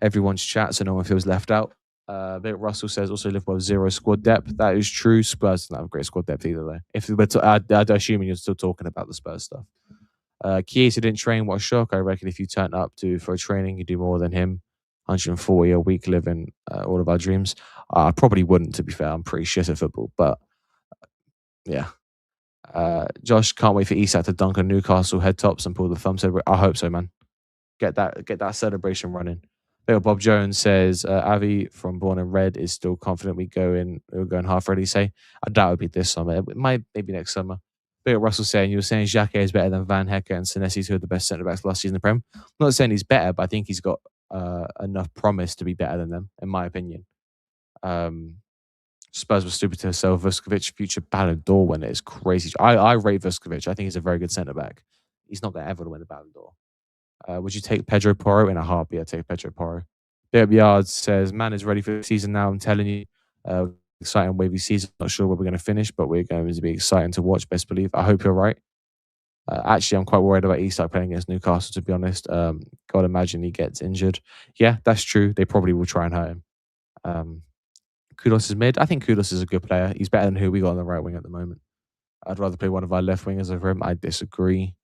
everyone's chat so no one feels left out. But Russell says also Liverpool have zero squad depth. That is true. Spurs don't have great squad depth either, though. If we're I'd assuming you're still talking about the Spurs stuff. Chiesa didn't train. What a shock! I reckon if you turn up for a training, you do more than him. 140 a week, living all of our dreams. I probably wouldn't, to be fair. I'm pretty shit at football, but yeah. Josh can't wait for Isak to dunk on Newcastle head tops and pull the thumb. I hope so, man. Get that celebration running. Bob Jones says Avi from Born and Red is still confident we're going half ready. Say I doubt it'll be this summer. It might maybe next summer. Russell saying you were saying Xhaka is better than Van Hecke and Senesi, two of the best centre backs last season in the Prem. I'm not saying he's better, but I think he's got enough promise to be better than them, in my opinion. Spurs were stupid to sell Vuskovic future Ballon d'Or when it is crazy. I rate Vuskovic. I think he's a very good centre back. He's not going to ever win the Ballon d'Or. Would you take Pedro Porro in a heartbeat? I'd take Pedro Porro. Derb Yards says, man is ready for the season now. I'm telling you, exciting wavy season. Not sure where we're going to finish, but we're going to be exciting to watch. Best believe. I hope you're right. Actually, I'm quite worried about Isak playing against Newcastle, to be honest. God, imagine he gets injured. Yeah, that's true. They probably will try and hurt him. Kudos is mid. I think Kudos is a good player. He's better than who we got on the right wing at the moment. I'd rather play one of our left wingers over him. I disagree.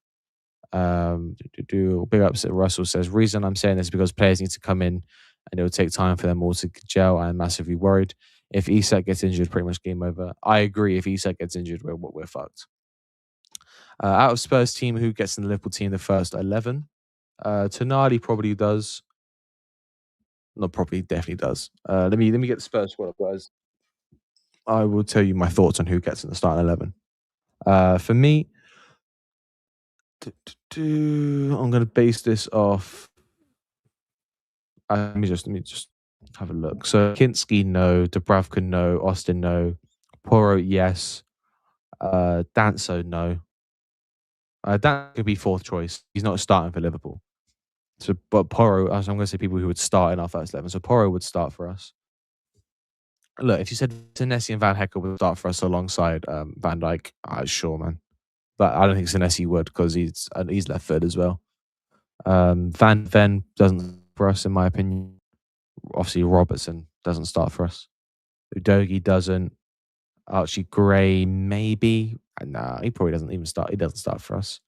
Big ups. Russell says, reason I'm saying this is because players need to come in and it will take time for them all to gel. I'm massively worried. If Isak gets injured, pretty much game over. I agree. If Isak gets injured, we're fucked. Out of Spurs team, who gets in the Liverpool team the first 11? Tonali probably does. Not probably, definitely does. Let me get the Spurs squad up, guys. I will tell you my thoughts on who gets in the starting 11. For me, I'm going to base this off. Let me just have a look. So Kinski, no. Dubravka, no. Austin, no. Porro, yes. Danso, no. Dan could be fourth choice. He's not starting for Liverpool. So, but Porro, I'm going to say people who would start in our first 11. So Porro would start for us. Look, if you said Senesi and Van Hecke would start for us alongside Van Dijk, sure, man. But I don't think Senesi would because he's left foot as well. Van Ven doesn't for us, in my opinion. Obviously, Robertson doesn't start for us. Udogie doesn't. Archie Gray, maybe. Nah, he probably doesn't even start. He doesn't start for us.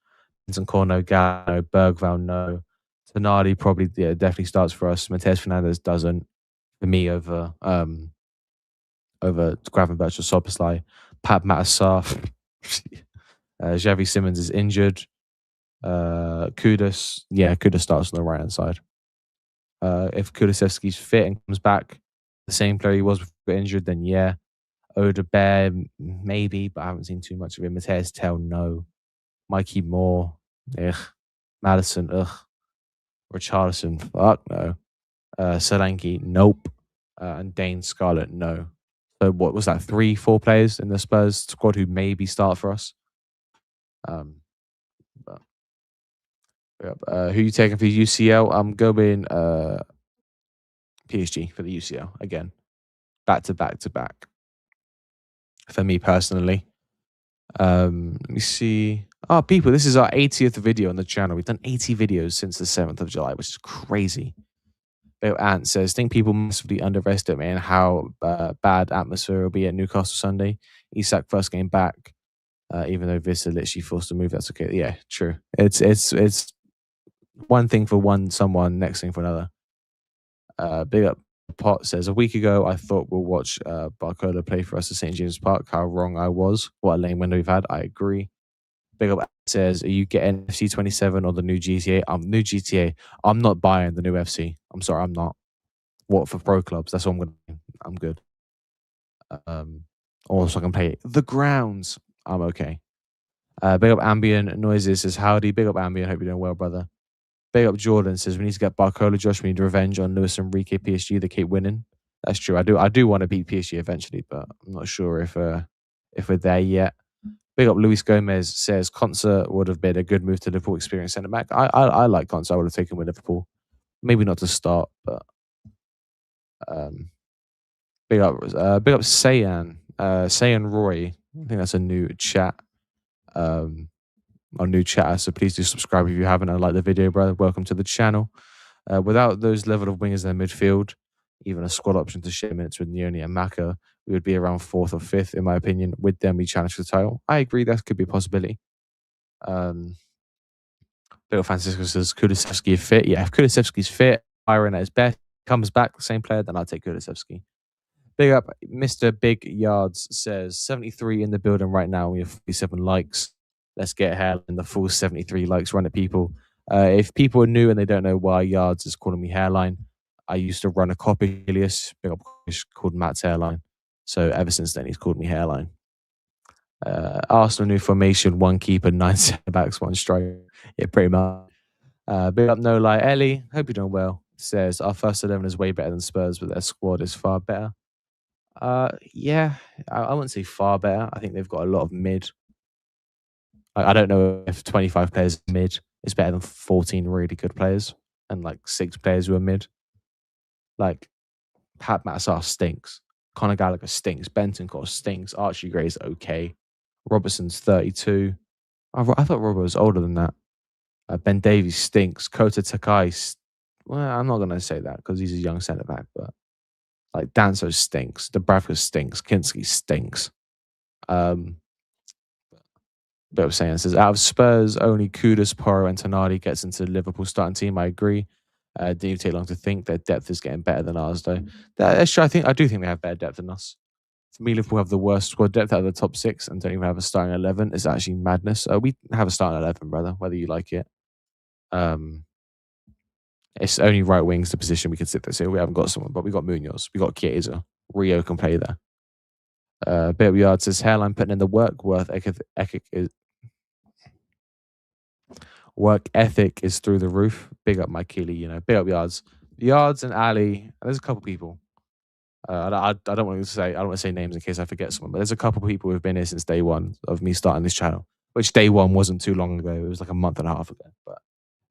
Vincent Corno, Gallo, Bergval, no. Tonali probably definitely starts for us. Mateus Fernandes doesn't. For me, over Gravenberch or Soboslai. Pat Matasar. Xavi Simmons is injured. Kudus starts on the right hand side. If Kulusevski's fit and comes back, the same player he was before injured, then yeah. Oda Bear, maybe, but I haven't seen too much of him. Mateus Tell, no. Mikey Moore, ugh. Madison, ugh. Richarlison, fuck no. Solanke, nope. And Dane Scarlett, no. So what was that? 3-4 players in the Spurs squad who maybe start for us. Who you taking for UCL? I'm going PSG for the UCL again. Back to back. For me personally. Let me see. Oh, people, this is our 80th video on the channel. We've done 80 videos since the 7th of July, which is crazy. Bill Ant says, think people massively underestimate how bad atmosphere will be at Newcastle Sunday. Isak first game back, even though Vista literally forced to move. That's okay. Yeah, true. It's one thing for someone, next thing for another. Big up Pot says, a week ago, I thought we'll watch Barcola play for us at St. James Park. How wrong I was. What a lame window we've had. I agree. Big up says, are you getting FC 27 or the new GTA? New GTA. I'm not buying the new FC. I'm sorry, I'm not. What for pro clubs? That's what I'm gonna. I'm good. Also I can play the grounds. I'm okay. Big up Ambient Noises says, howdy. Big up Ambient. Hope you're doing well, brother. Big up Jordan says, we need to get Barcola, Josh. We need revenge on Lewis Enrique PSG. They keep winning. That's true. I do want to beat PSG eventually, but I'm not sure if we're there yet. Big up Luis Gomez says, Concert would have been a good move to Liverpool, experience centre back. I like Concert. I would have taken with Liverpool. Maybe not to start, but big up Sayan. Sayan Roy. I think that's a new chat. Um, our new chatter, so please do subscribe if you haven't and like the video, brother. Welcome to the channel. Without those level of wingers in the midfield, even a squad option to share minutes with Nyoni and Maka, we would be around fourth or fifth, in my opinion. With them, we challenge for the title. I agree, that could be a possibility. Bill Francisco says Kulusevski is fit. Yeah, if Kulusevski's fit, Byron at his best, comes back the same player, then I'll take Kulusevski. Big up, Mr. Big Yards says 73 in the building right now. We have 47 likes. Let's get ahead in the full 73 likes. Run it, people. If people are new and they don't know why Yards is calling me Hairline, I used to run a copy alias, big up, called Matt's Hairline. So ever since then, he's called me Hairline. Arsenal new formation, one keeper, 9 centre backs, one striker. Yeah, pretty much. Big up, no lie. Ellie, hope you're doing well. Says our first 11 is way better than Spurs, but their squad is far better. Yeah, I wouldn't say far better. I think they've got a lot of mid. I don't know if 25 players mid is better than 14 really good players and like 6 players who are mid. Like, Pat Matsar stinks. Conor Gallagher stinks. Bentancur stinks. Archie Gray's okay. Robertson's 32. I thought Robert was older than that. Ben Davies stinks. Kota Takai, well, I'm not going to say that because he's a young centre back, but like Danso stinks. Dubravka stinks. Kinski stinks. Bit of saying says out of Spurs, only Kudus, Porro, and Tonali gets into the Liverpool starting team. I agree. Didn't even take long to think. Their depth is getting better than ours, though. That's true. I do think they have better depth than us. For me, Liverpool have the worst squad depth out of the top 6 and don't even have a starting 11. It's actually madness. We have a starting 11, brother, whether you like it. It's only right wing's the position we can sit there. So we haven't got someone, but we got Munoz, we got Chiesa, Rio can play there. Bit of Yard says Hairline putting in the work. Work ethic is through the roof. Big up my Keely, big up Yards and Ali. There's a couple people. I don't want to say names in case I forget someone, but there's a couple people who've been here since day one of me starting this channel, which day one wasn't too long ago. It was like a month and a half ago. But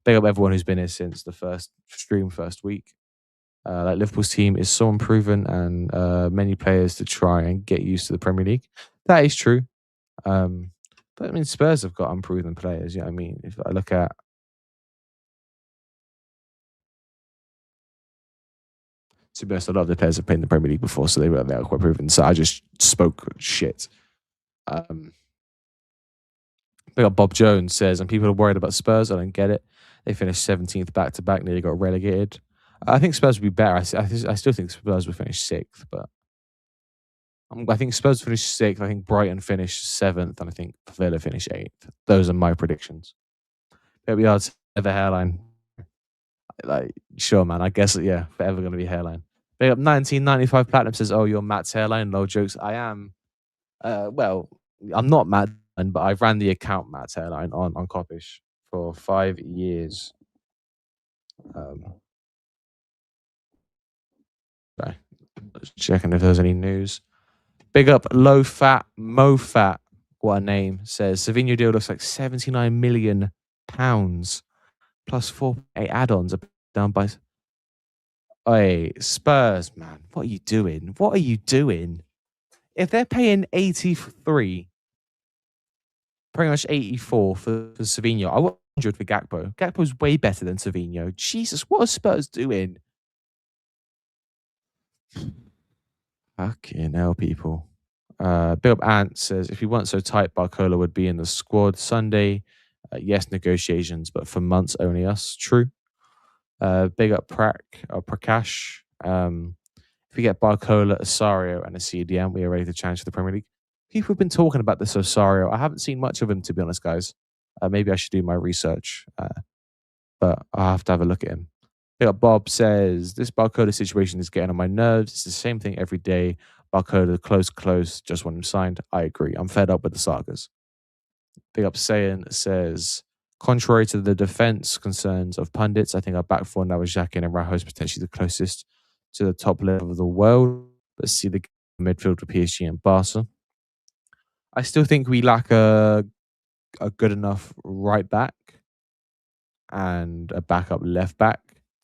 big up everyone who's been here since the first week. Like Liverpool's team is so unproven and many players to try and get used to the Premier League. That is true. But I mean, Spurs have got unproven players. You know what I mean? If I look at, to be honest, a lot of the players have played in the Premier League before, so they were quite proven. So I just spoke shit. Big up Bob Jones says, and people are worried about Spurs. I don't get it. They finished 17th back to back, nearly got relegated. I think Spurs would be better. I still think Spurs would finish 6th, but I think Spurs finished 6th. I think Brighton finished 7th, and I think Villa finished 8th. Those are my predictions. Maybe I'd ever Hairline. Like, sure, man. I guess, yeah, forever going to be Hairline. Big up 1995 Platinum says, oh, you're Matt's Hairline. No jokes. I am. Well, I'm not Matt, but I ran the account Matt's Hairline on Copish for 5 years. Sorry. Checking if there's any news. Big up Low Fat Mo Fat. What a name. Says Savinho deal looks like £79 million plus 4 add-ons down by. Hey, Spurs, man. What are you doing? What are you doing? If they're paying 83, pretty much 84 for Savinho, I want 100 for Gakpo. Gakpo's way better than Savinho. Jesus, what are Spurs doing? Fucking hell, people. Big up Ant says, if he weren't so tight, Barcola would be in the squad Sunday. Yes, negotiations, but for months only us. True. Big up Prakash. If we get Barcola, Osario, and a CDM, we are ready to challenge for the Premier League. People have been talking about this Osario. I haven't seen much of him, to be honest, guys. Maybe I should do my research, but I'll have to have a look at him. Big up Bob says, this Barcola situation is getting on my nerves. It's the same thing every day. Barcola close, just want him signed. I agree. I'm fed up with the sagas. Big up Sayan says, contrary to the defense concerns of pundits, I think our back four now is Xhaka and Rajo is potentially the closest to the top level of the world. But see the midfield with PSG and Barca. I still think we lack a good enough right back and a backup left back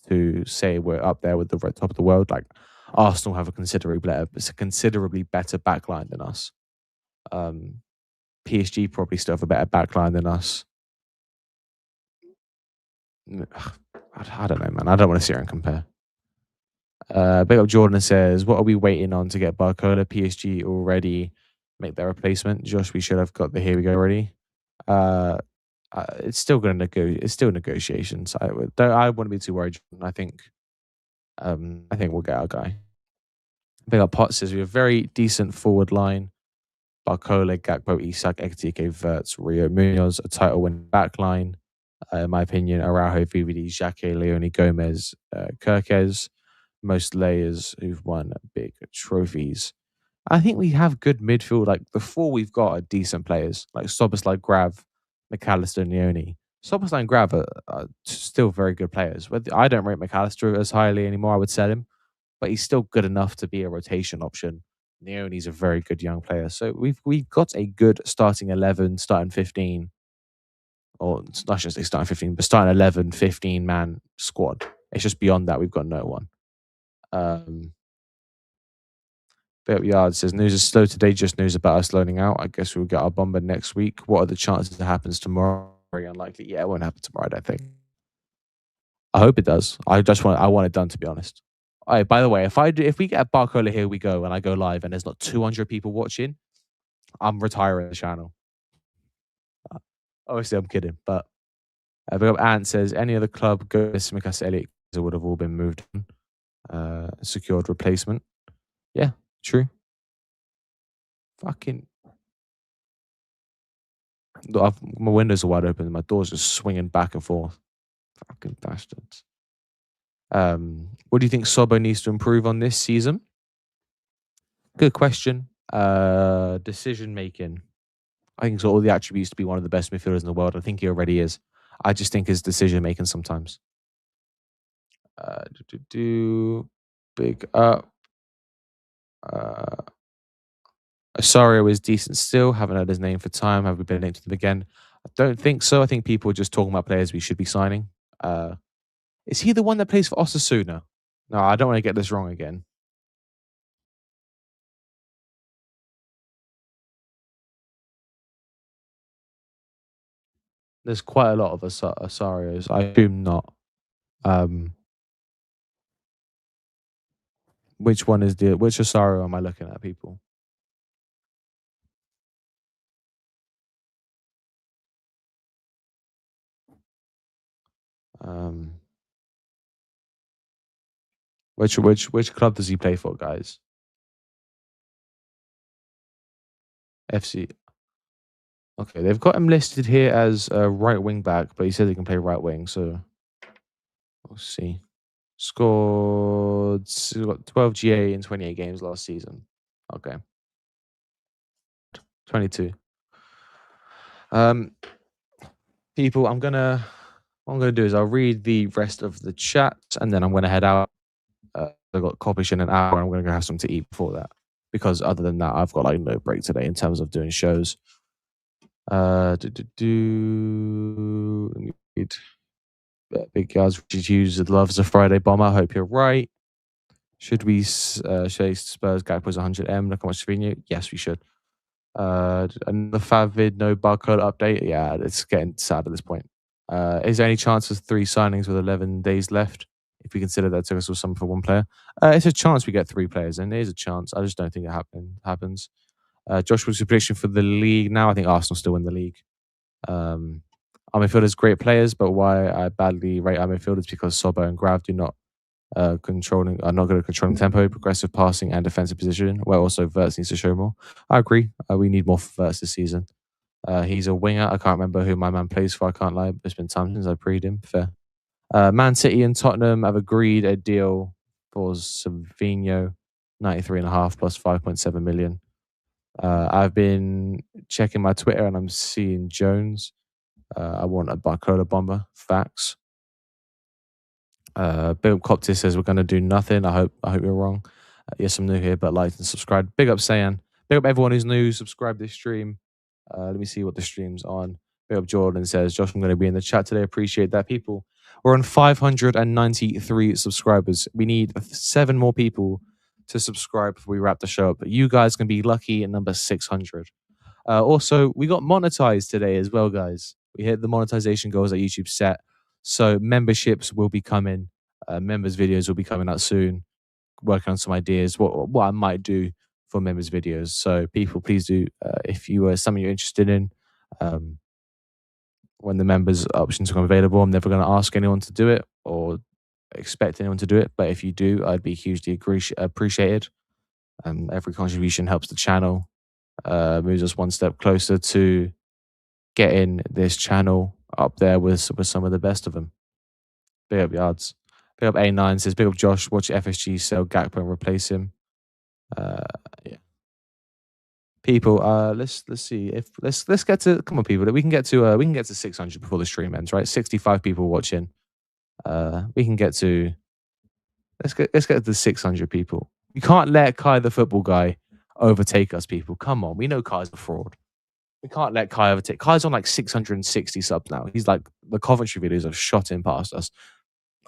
to say we're up there with the top of the world. Like Arsenal have a considerably better back line than us. PSG probably still have a better backline than us. I don't know, man. I don't want to sit here and compare. Big up Jordan says, what are we waiting on to get Barcola? PSG already make their replacement. Josh, we should have got the here we go already. It's still going to go. It's still negotiations. I wouldn't be too worried. I think we'll get our guy. Big up Pot says we have a very decent forward line. Barcola, Gakpo, Isak, Ekitike, Verts, Rio Munoz, a title winning back line. In my opinion, Araujo, VVD, Xhaka, Leone, Gomez, Kirkez, most layers who've won big trophies. I think we have good midfield. Like before, we've got decent players like Soboslai, Grav, McAllister, and Leone. Soboslai and Grav are still very good players. I don't rate McAllister as highly anymore. I would sell him, but he's still good enough to be a rotation option. Leone's a very good young player. So we've got a good starting 11, starting 15, or not just say starting 15, but starting 11, 15 man squad. It's just beyond that, we've got no one. Bit Yard says news is slow today, just news about us loaning out. I guess we'll get our bomber next week. What are the chances it happens tomorrow? Very unlikely. Yeah, it won't happen tomorrow, I don't think. I hope it does. I want it done, to be honest. By the way, if we get a Barcola here we go and I go live and there's not 200 people watching, I'm retiring the channel. Obviously, I'm kidding, but big up Ant says any other club go Simikas Elliot would have all been moved on. Secured replacement. Yeah, true. Fucking. My windows are wide open and my door's just swinging back and forth. Fucking bastards. What do you think Sobo needs to improve on this season? Good question. Decision making. I think he's got all the attributes to be one of the best midfielders in the world. I think he already is. I just think his decision making sometimes. Big up. Osorio is decent still. Haven't heard his name for time. Have we been linked to them again? I don't think so. I think people are just talking about players we should be signing. Is he the one that plays for Osasuna? No, I don't want to get this wrong again. There's quite a lot of Osarios. I assume not. Which one is which Osario am I looking at, people? Which club does he play for, guys? FC. Okay, they've got him listed here as a right wing back, but he says he can play right wing, so we'll see. Scored 12 GA in 28 games last season. Okay. 22. People, what I'm gonna do is I'll read the rest of the chat and then I'm gonna head out. I've got Coppish in an hour. I'm gonna go have something to eat before that, because other than that, I've got like no break today in terms of doing shows. Big guys, Richard Hughes loves a Friday bomber. I hope you're right. Should we say Spurs Gakpo's 100M? Look how much Savino. Yes, we should. Another Favid, no Barcola update. Yeah, it's getting sad at this point. Is there any chance of 3 signings with 11 days left? If we consider that took us all something for 1 player, it's a chance we get 3 players, and there's a chance. I just don't think it happens. Josh, what's your prediction for the league now? I think Arsenal still win the league. Our midfielders great players, but why I badly rate our midfielders because Sobo and Grav do not are not good at controlling tempo, progressive passing, and defensive position. Where also Verts needs to show more. I agree. We need more for Verts this season. He's a winger. I can't remember who my man plays for. I can't lie. It's been time since I preed him. Fair. Man City and Tottenham have agreed a deal for Savino, 93.5 plus 5.7 million. I've been checking my Twitter and I'm seeing Jones. I want a Barcola bomber. Facts. Bill Coptis says we're going to do nothing. I hope you're wrong. Yes, I'm new here, but like and subscribe. Big up Sayan. Big up everyone who's new. Subscribe this stream. Let me see what the stream's on. Big up Jordan says, Josh, I'm going to be in the chat today. Appreciate that, people. We're on 593 subscribers. We need 7 more people to subscribe before we wrap the show up. But you guys can be lucky at number 600. Also, we got monetized today as well, guys. We hit the monetization goals that YouTube set. So memberships will be coming. Members videos will be coming out soon. Working on some ideas what I might do for members videos. So people, please do if you are something you're interested in. Um, when the members options become available, I'm never going to ask anyone to do it or expect anyone to do it. But if you do, I'd be hugely appreciated. Every contribution helps the channel, moves us one step closer to getting this channel up there with some of the best of them. Big up Yards. Big up A9 says, big up Josh, watch FSG sell Gakpo and replace him. Yeah. People, let's see if let's get to, come on people, we can get to 600 before the stream ends, right? 65 people watching. We can get to let's get to 600 people. You can't let Kai the football guy overtake us, people. Come on, we know Kai's a fraud. We can't let Kai overtake. Kai's on like 660 subs now. He's like, the Coventry videos have shot in past us.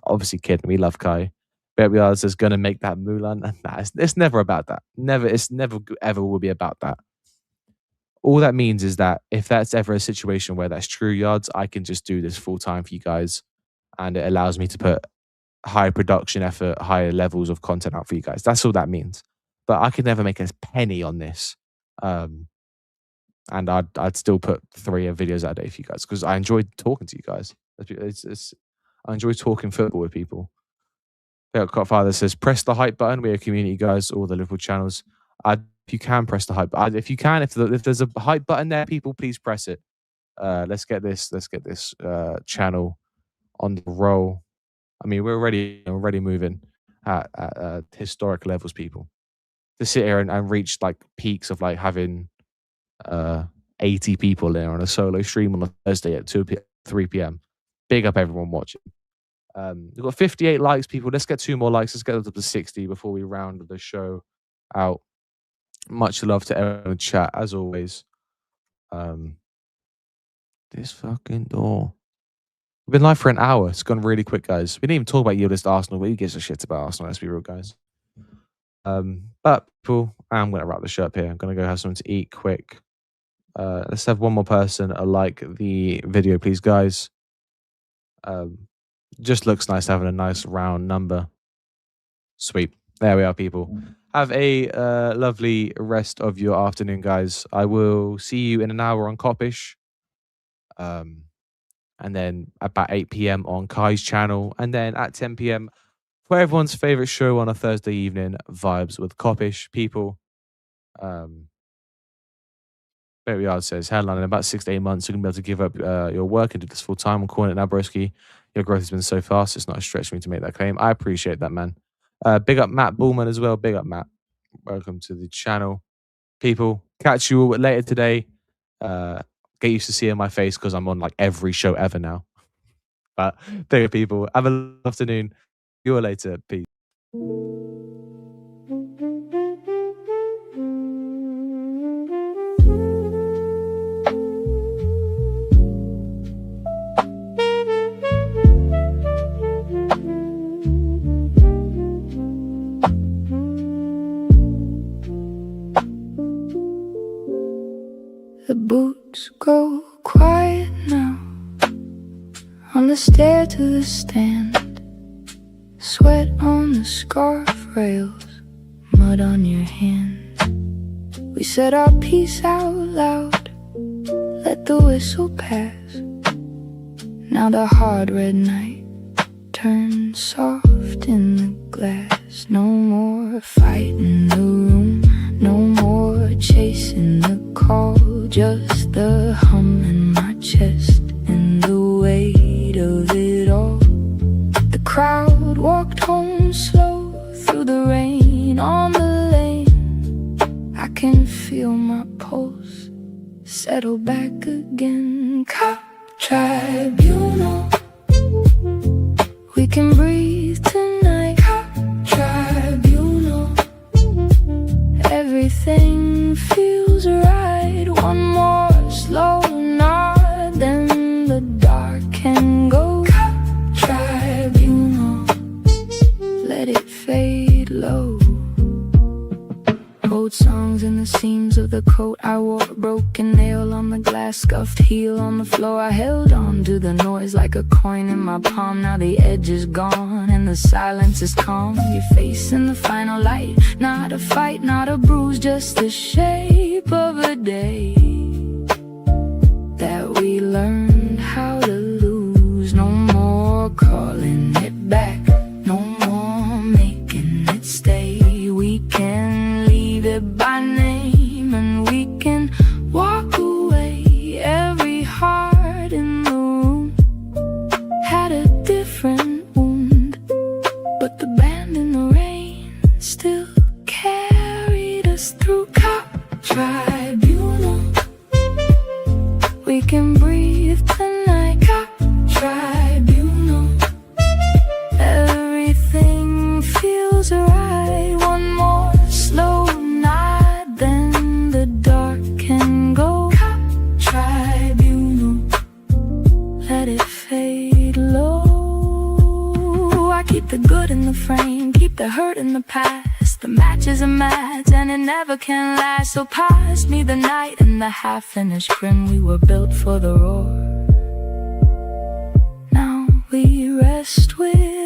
Obviously kidding, we love Kai. Bebiards is going to make that Mulan. Nah, it's never about that. It's never ever will be about that. All that means is that if that's ever a situation where that's true, Yards, I can just do this full time for you guys. And it allows me to put high production effort, higher levels of content out for you guys. That's all that means. But I could never make a penny on this. And I'd still put 3 videos out a day for you guys because I enjoy talking to you guys. I enjoy talking football with people. Father says, press the hype button. We're a community, guys, all the Liverpool channels. If you can press the hype button, if there's a hype button there, people, please press it. Let's get this channel on the roll. I mean, we're already moving at historic levels, people. To sit here and reach like peaks of like having 80 people there on a solo stream on a Thursday at 3 p.m. Big up everyone watching. We've got 58 likes, people. Let's get 2 more likes. Let's get up to 60 before we round the show out. Much love to everyone in the chat, as always. This fucking door. We've been live for an hour. It's gone really quick, guys. We didn't even talk about Yieldist Arsenal, but who gives a shit about Arsenal? Let's be real, guys. But people, I'm going to wrap the show up here. I'm going to go have something to eat quick. Let's have one more person like the video, please, guys. Just looks nice having a nice round number. Sweet. There we are, people. Have a lovely rest of your afternoon, guys. I will see you in an hour on Coppish. And then about 8 p.m. on Kai's channel. And then at 10 p.m. for everyone's favorite show on a Thursday evening, Vibes with Coppish. People. Barry Yard says, Headline, in about 6 to 8 months, you're going to be able to give up your work and do this full time. I'm calling it now, broski. Your growth has been so fast, it's not a stretch for me to make that claim. I appreciate that, man. Big up Matt Bullman as well. Big up, Matt. Welcome to the channel. People, catch you all later today. Get used to seeing my face because I'm on like every show ever now. But big up, people. Have a lovely afternoon. See you all later. Peace. The boots go quiet now on the stair to the stand. Sweat on the scarf rails, mud on your hands. We said our piece out loud, let the whistle pass. Now the hard red night turns soft in the glass. No more fight in the room, no more chasing the call. Just the hum in my chest and the weight of it all. The crowd walked home slow through the rain on the lane. I can feel my pulse settle back again. Cop tribunal, we can breathe tonight. Cop tribunal, everything feels right. One more slow nod, then the dark can go. Cop tribunal, let it fade low. Old songs in the seams of the the coat I wore, broken nail on the glass, scuffed heel on the floor. I held on to the noise like a coin in my palm. Now the edge is gone and the silence is calm. Your face in the final light, not a fight, not a bruise, just the shape of a day that we learned how to lose. No more calling it back, no more making it stay. We can leave it by name and we can walk away. Every heart in the room had a different wound, but the band in the rain still carried us through. Cop tribunal, we can breathe tonight. Cop tribunal, everything feels right. One more slow night, then the dark can go. Cop tribunal, let it fade low. I keep the good in the frame, keep the hurt in the past. The match is a match and it never can last. So pass me the night and the half-finished grin. We were built for the roar. Now we rest with